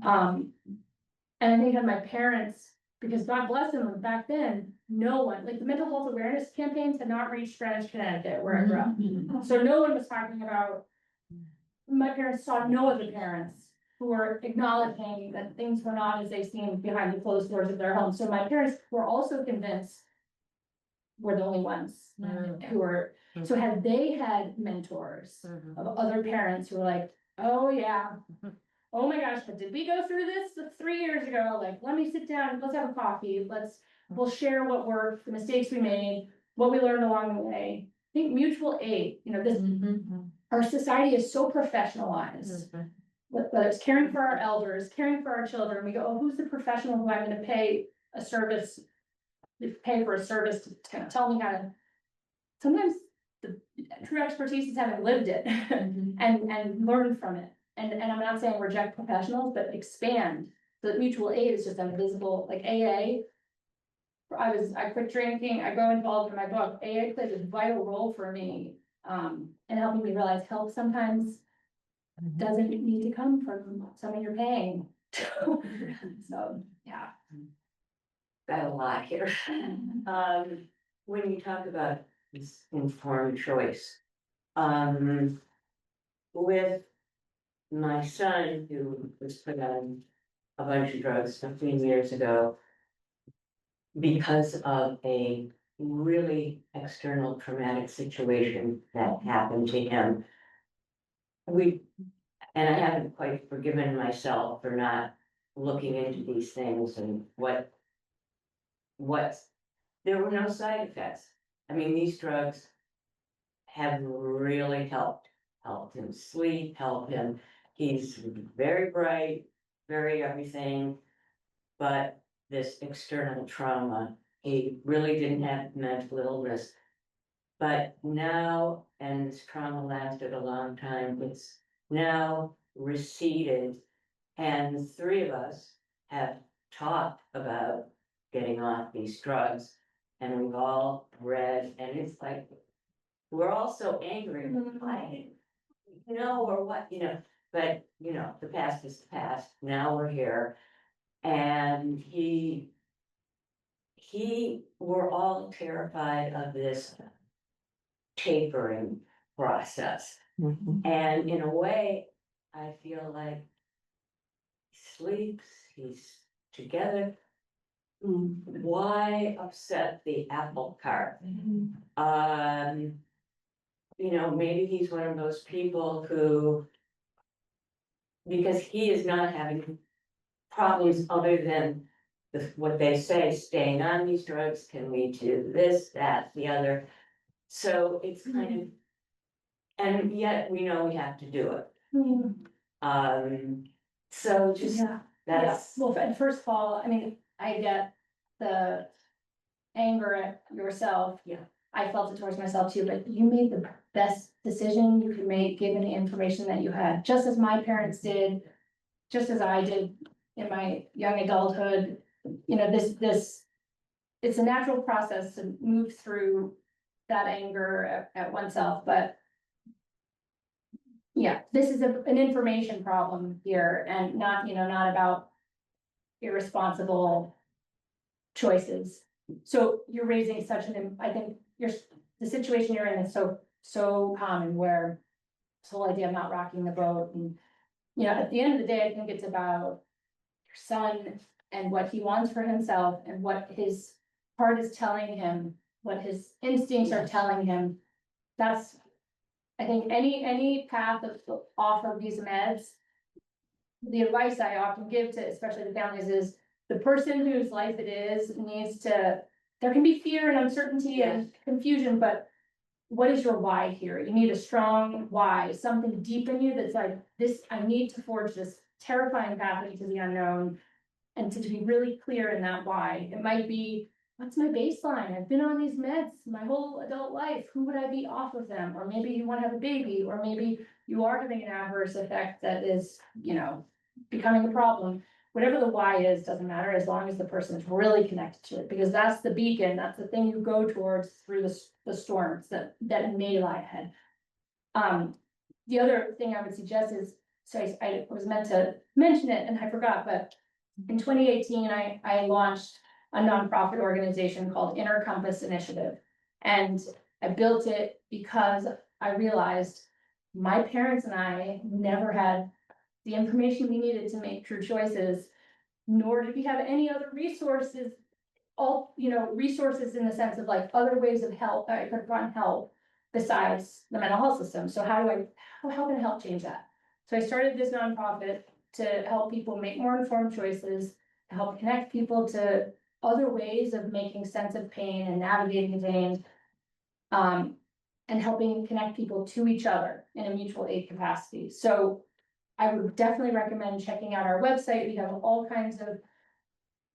And I think that my parents, because God bless them, back then, no one, like the mental health awareness campaigns had not reached Greenwich, Connecticut, where I grew up. So no one was talking about, my parents saw no other parents who were acknowledging that things were not as they seemed behind the closed doors of their home. So my parents were also convinced we're the only ones who were, so had they had mentors of other parents who were like, oh yeah, oh my gosh, but did we go through this 3 years ago? Like, let me sit down, let's have a coffee, we'll share what worked, the mistakes we made, what we learned along the way. I think mutual aid, you know, this, our society is so professionalized. Whether it's caring for our elders, caring for our children, we go, oh, who's the professional who I'm gonna pay a service, pay for a service to kind of tell me how to. Sometimes the true expertise is having lived it and learn from it. And I'm not saying reject professionals, but expand. So that mutual aid is just invisible, like AA. I quit drinking, I go involved in my book. AA plays a vital role for me, in helping me realize help sometimes doesn't need to come from someone you're paying. So, yeah. Got a lot here. When you talk about this informed choice, with my son, who was put on a bunch of drugs 15 years ago, because of a really external traumatic situation that happened to him. And I haven't quite forgiven myself for not looking into these things and there were no side effects. I mean, these drugs have really helped him sleep, helped him. He's very bright, very everything, but this external trauma, he really didn't have mental illness. But now, and this trauma lasted a long time, it's now receded. And the three of us have talked about getting off these drugs. And we've all read, and it's like, we're all so angry, why, or what, but, the past is the past, now we're here. And we're all terrified of this tapering process. And in a way, I feel like he sleeps, he's together. Why upset the apple cart? Maybe he's one of those people who, because he is not having problems other than what they say, staying on these drugs can lead to this, that, the other. So it's kind of, And yet we know we have to do it. Hmm. So just, Yeah, that's, well, and first of all, I mean, I get the anger at yourself. Yeah. I felt it towards myself too, but you made the best decision you could make, given the information that you had, just as my parents did, just as I did in my young adulthood. You know, it's a natural process to move through that anger at oneself, but yeah, this is an information problem here, and not, not about irresponsible choices. So you're raising such I think the situation you're in is so common, where this whole idea of not rocking the boat, and, at the end of the day, I think it's about your son and what he wants for himself, and what his heart is telling him, what his instincts are telling him. That's, I think, any path off of these meds, the advice I often give to, especially the families, is the person whose life it is needs to, there can be fear and uncertainty and confusion, but what is your why here? You need a strong why, something deep in you that's like, this, I need to forge this terrifying path into the unknown. And to be really clear in that why. It might be, what's my baseline? I've been on these meds my whole adult life. Who would I be off of them? Or maybe you want to have a baby, or maybe you are having an adverse effect that is, becoming a problem. Whatever the why is, doesn't matter, as long as the person is really connected to it, because that's the beacon, that's the thing you go towards through the storms that may lie ahead. The other thing I would suggest is, so I was meant to mention it and I forgot, but in 2018, I launched a nonprofit organization called Inner Compass Initiative. And I built it because I realized my parents and I never had the information we needed to make true choices, nor did we have any other resources, resources in the sense of like other ways of help, I could run help besides the mental health system. So how can I help change that? So I started this nonprofit to help people make more informed choices, to help connect people to other ways of making sense of pain and navigating pain, and helping connect people to each other in a mutual aid capacity. So I would definitely recommend checking out our website. We have all kinds of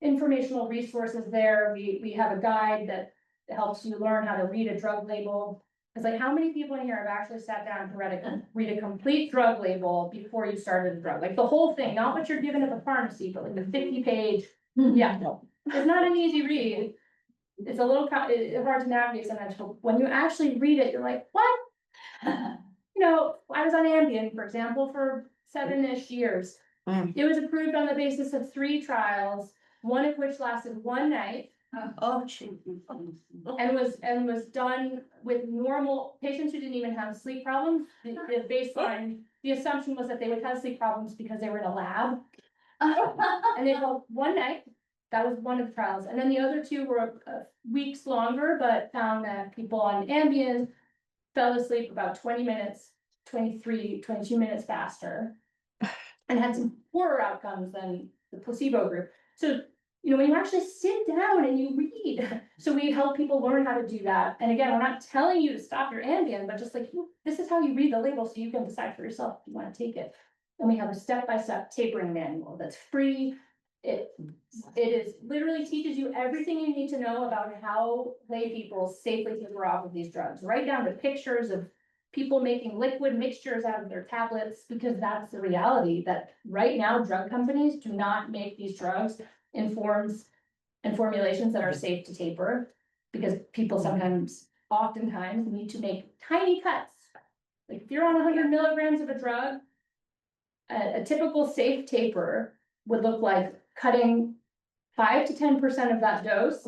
informational resources there. We have a guide that helps you learn how to read a drug label. It's like, how many people in here have actually sat down and read a complete drug label before you started the drug? Like the whole thing, not what you're given at the pharmacy, but like the 50-page. Yeah, no, it's not an easy read. It's a little it's hard to navigate sometimes, but when you actually read it, you're like, what? I was on Ambien, for example, for 7-ish years. It was approved on the basis of 3 trials, one of which lasted 1 night. Oh, gee. And was done with normal patients who didn't even have sleep problems. The baseline, the assumption was that they would have sleep problems because they were in a lab. And they go 1 night. That was one of the trials. And then the other 2 were weeks longer, but found that people on Ambien fell asleep about 20 minutes, 23, 22 minutes faster, and had some poorer outcomes than the placebo group. So, when you actually sit down and you read, so we help people learn how to do that. And again, we're not telling you to stop your Ambien, but just like, this is how you read the label so you can decide for yourself if you want to take it. And we have a step-by-step tapering manual that's free. It is literally teaches you everything you need to know about how lay people safely taper off of these drugs, right down to pictures of people making liquid mixtures out of their tablets, because that's the reality that right now drug companies do not make these drugs in forms and formulations that are safe to taper, because people oftentimes need to make tiny cuts. Like if you're on 100 milligrams of a drug, a typical safe taper would look like cutting 5 to 10% of that dose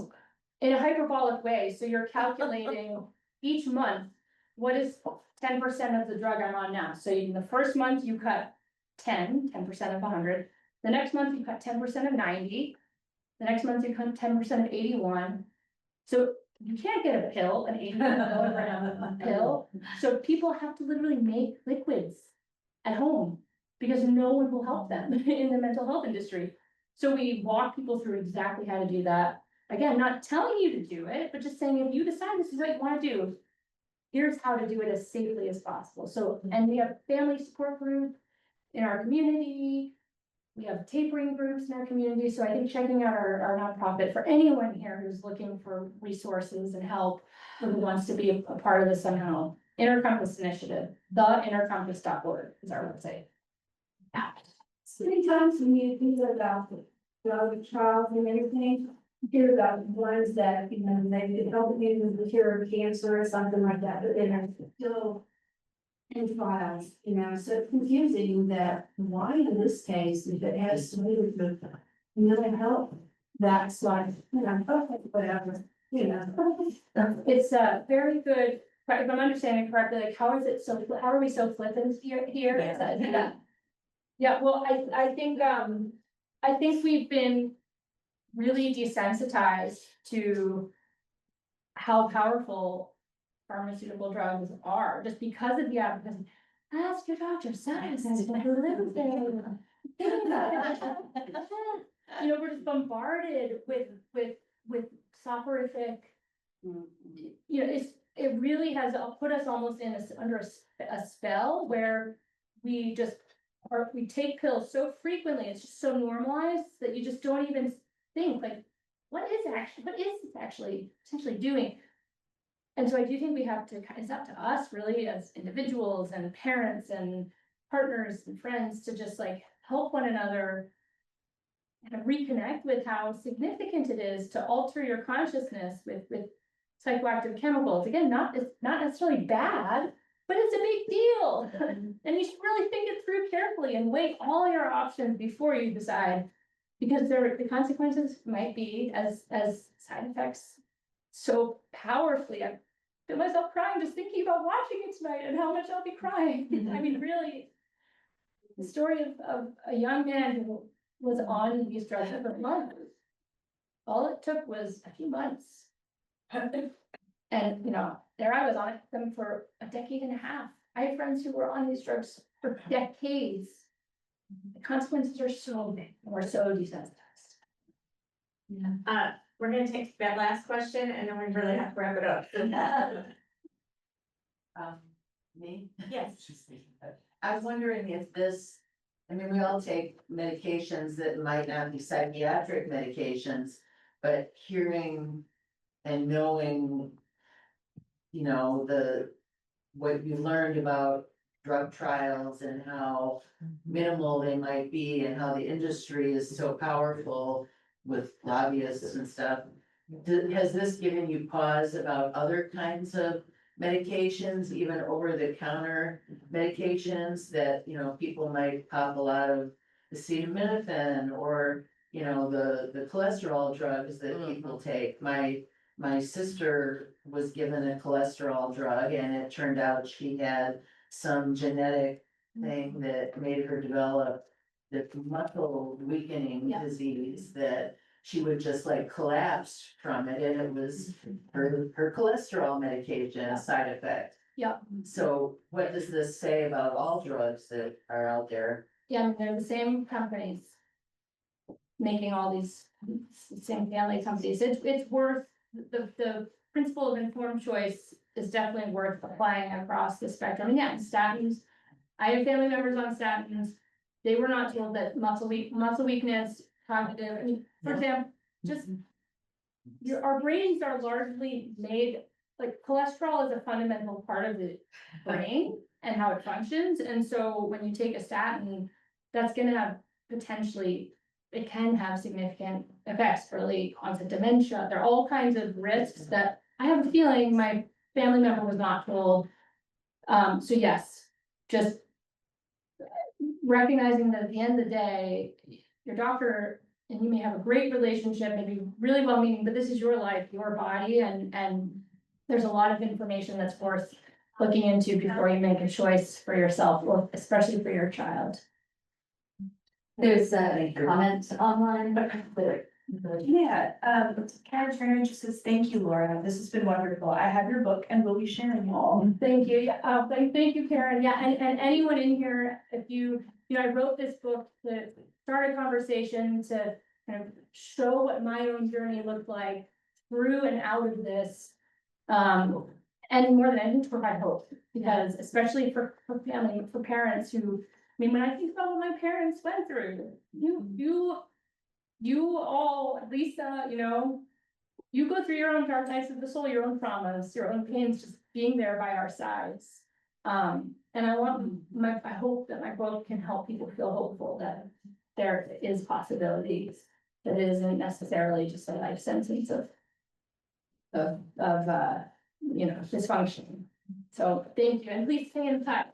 in a hyperbolic way. So you're calculating each month, what is 10% of the drug I'm on now? So in the first month you cut 10% of 100. The next month you cut 10% of 90. The next month you cut 10% of 81. So you can't get a pill, an 81 milligram pill. So people have to literally make liquids at home because no one will help them in the mental health industry. So we walk people through exactly how to do that. Again, not telling you to do it, but just saying, if you decide this is what you want to do, here's how to do it as safely as possible. So, and we have family support group in our community. We have tapering groups in our community, so I think checking out our nonprofit for anyone here who's looking for resources and help, or who wants to be a part of this somehow. Inner Compass Initiative, theinnercompass.org is our website. So many times when you think about the trials and everything, you hear about ones that, you know, they could help you with the cure of cancer or something like that, but then they're still in trials, you know, so it's confusing that why in this case, if it has to do with mental health, that's like, you know, okay, whatever, you know. It's a very good, if I'm understanding correctly, like, how are we so flippant here? Yeah, well, I think we've been really desensitized to how powerful pharmaceutical drugs are, just because of the advocacy. Ask your doctor, science has who lives there. You know, we're just bombarded with soporific. You know, it really has put us almost under a spell where we take pills so frequently, it's just so normalized that you just don't even think like, what is this actually essentially doing? And so I do think we have to, it's up to us really as individuals and parents and partners and friends to just like help one another kind of reconnect with how significant it is to alter your consciousness with psychoactive chemicals. Again, it's not necessarily bad, but it's a big deal. And you should really think it through carefully and weigh all your options before you decide, because the consequences might be as side effects so powerfully. I feel myself crying just thinking about watching it tonight and how much I'll be crying. I mean, really, the story of a young man who was on these drugs for months. All it took was a few months. And, you know, there I was on them for a decade and a half. I have friends who were on these drugs for decades. The consequences are so big, and we're so desensitized. We're gonna take that last question and then we really have to wrap it up. Me? Yes. I was wondering if this, I mean, we all take medications that might not be psychiatric medications, but hearing and knowing, you know, what you learned about drug trials and how minimal they might be and how the industry is so powerful with lobbyists and stuff. Has this given you pause about other kinds of medications, even over the counter medications that, you know, people might pop a lot of acetaminophen or, you know, the cholesterol drugs that people take? My sister was given a cholesterol drug and it turned out she had some genetic thing that made her develop the muscle weakening Yeah. disease that she would just like collapse from it, and it was her cholesterol medication side effect. Yeah. So what does this say about all drugs that are out there? Yeah, I mean, they're the same companies making all these same family companies. It's worth, the principle of informed choice is definitely worth applying across the spectrum. And yeah, statins, I have family members on statins. They were not told that muscle weakness, cognitive, I mean, for example, just our brains are largely made, like cholesterol is a fundamental part of the brain and how it functions. And so when you take a statin, that's gonna have potentially, it can have significant effects, early onset dementia. There are all kinds of risks that I have a feeling my family member was not told. So yes, just recognizing that at the end of the day, your doctor, and you may have a great relationship, maybe really well-meaning, but this is your life, your body, and there's a lot of information that's worth looking into before you make a choice for yourself, or especially for your child. There's a comment online. Yeah, Karen Turner just says, thank you, Laura. This has been wonderful. I have your book and we'll be sharing it all. Thank you. Yeah, thank you, Karen. Yeah, and anyone in here, if you know, I wrote this book to start a conversation, to kind of show what my own journey looked like through and out of this. And more than anything, to provide hope, because especially for family, for parents who, I mean, when I think about what my parents went through, you all, Lisa, you know, you go through your own dark nights of the soul, your own traumas, your own pains, just being there by our sides. And I hope that my book can help people feel hopeful that there is possibilities, that it isn't necessarily just a life sentence of dysfunction. So thank you, and please stay in touch.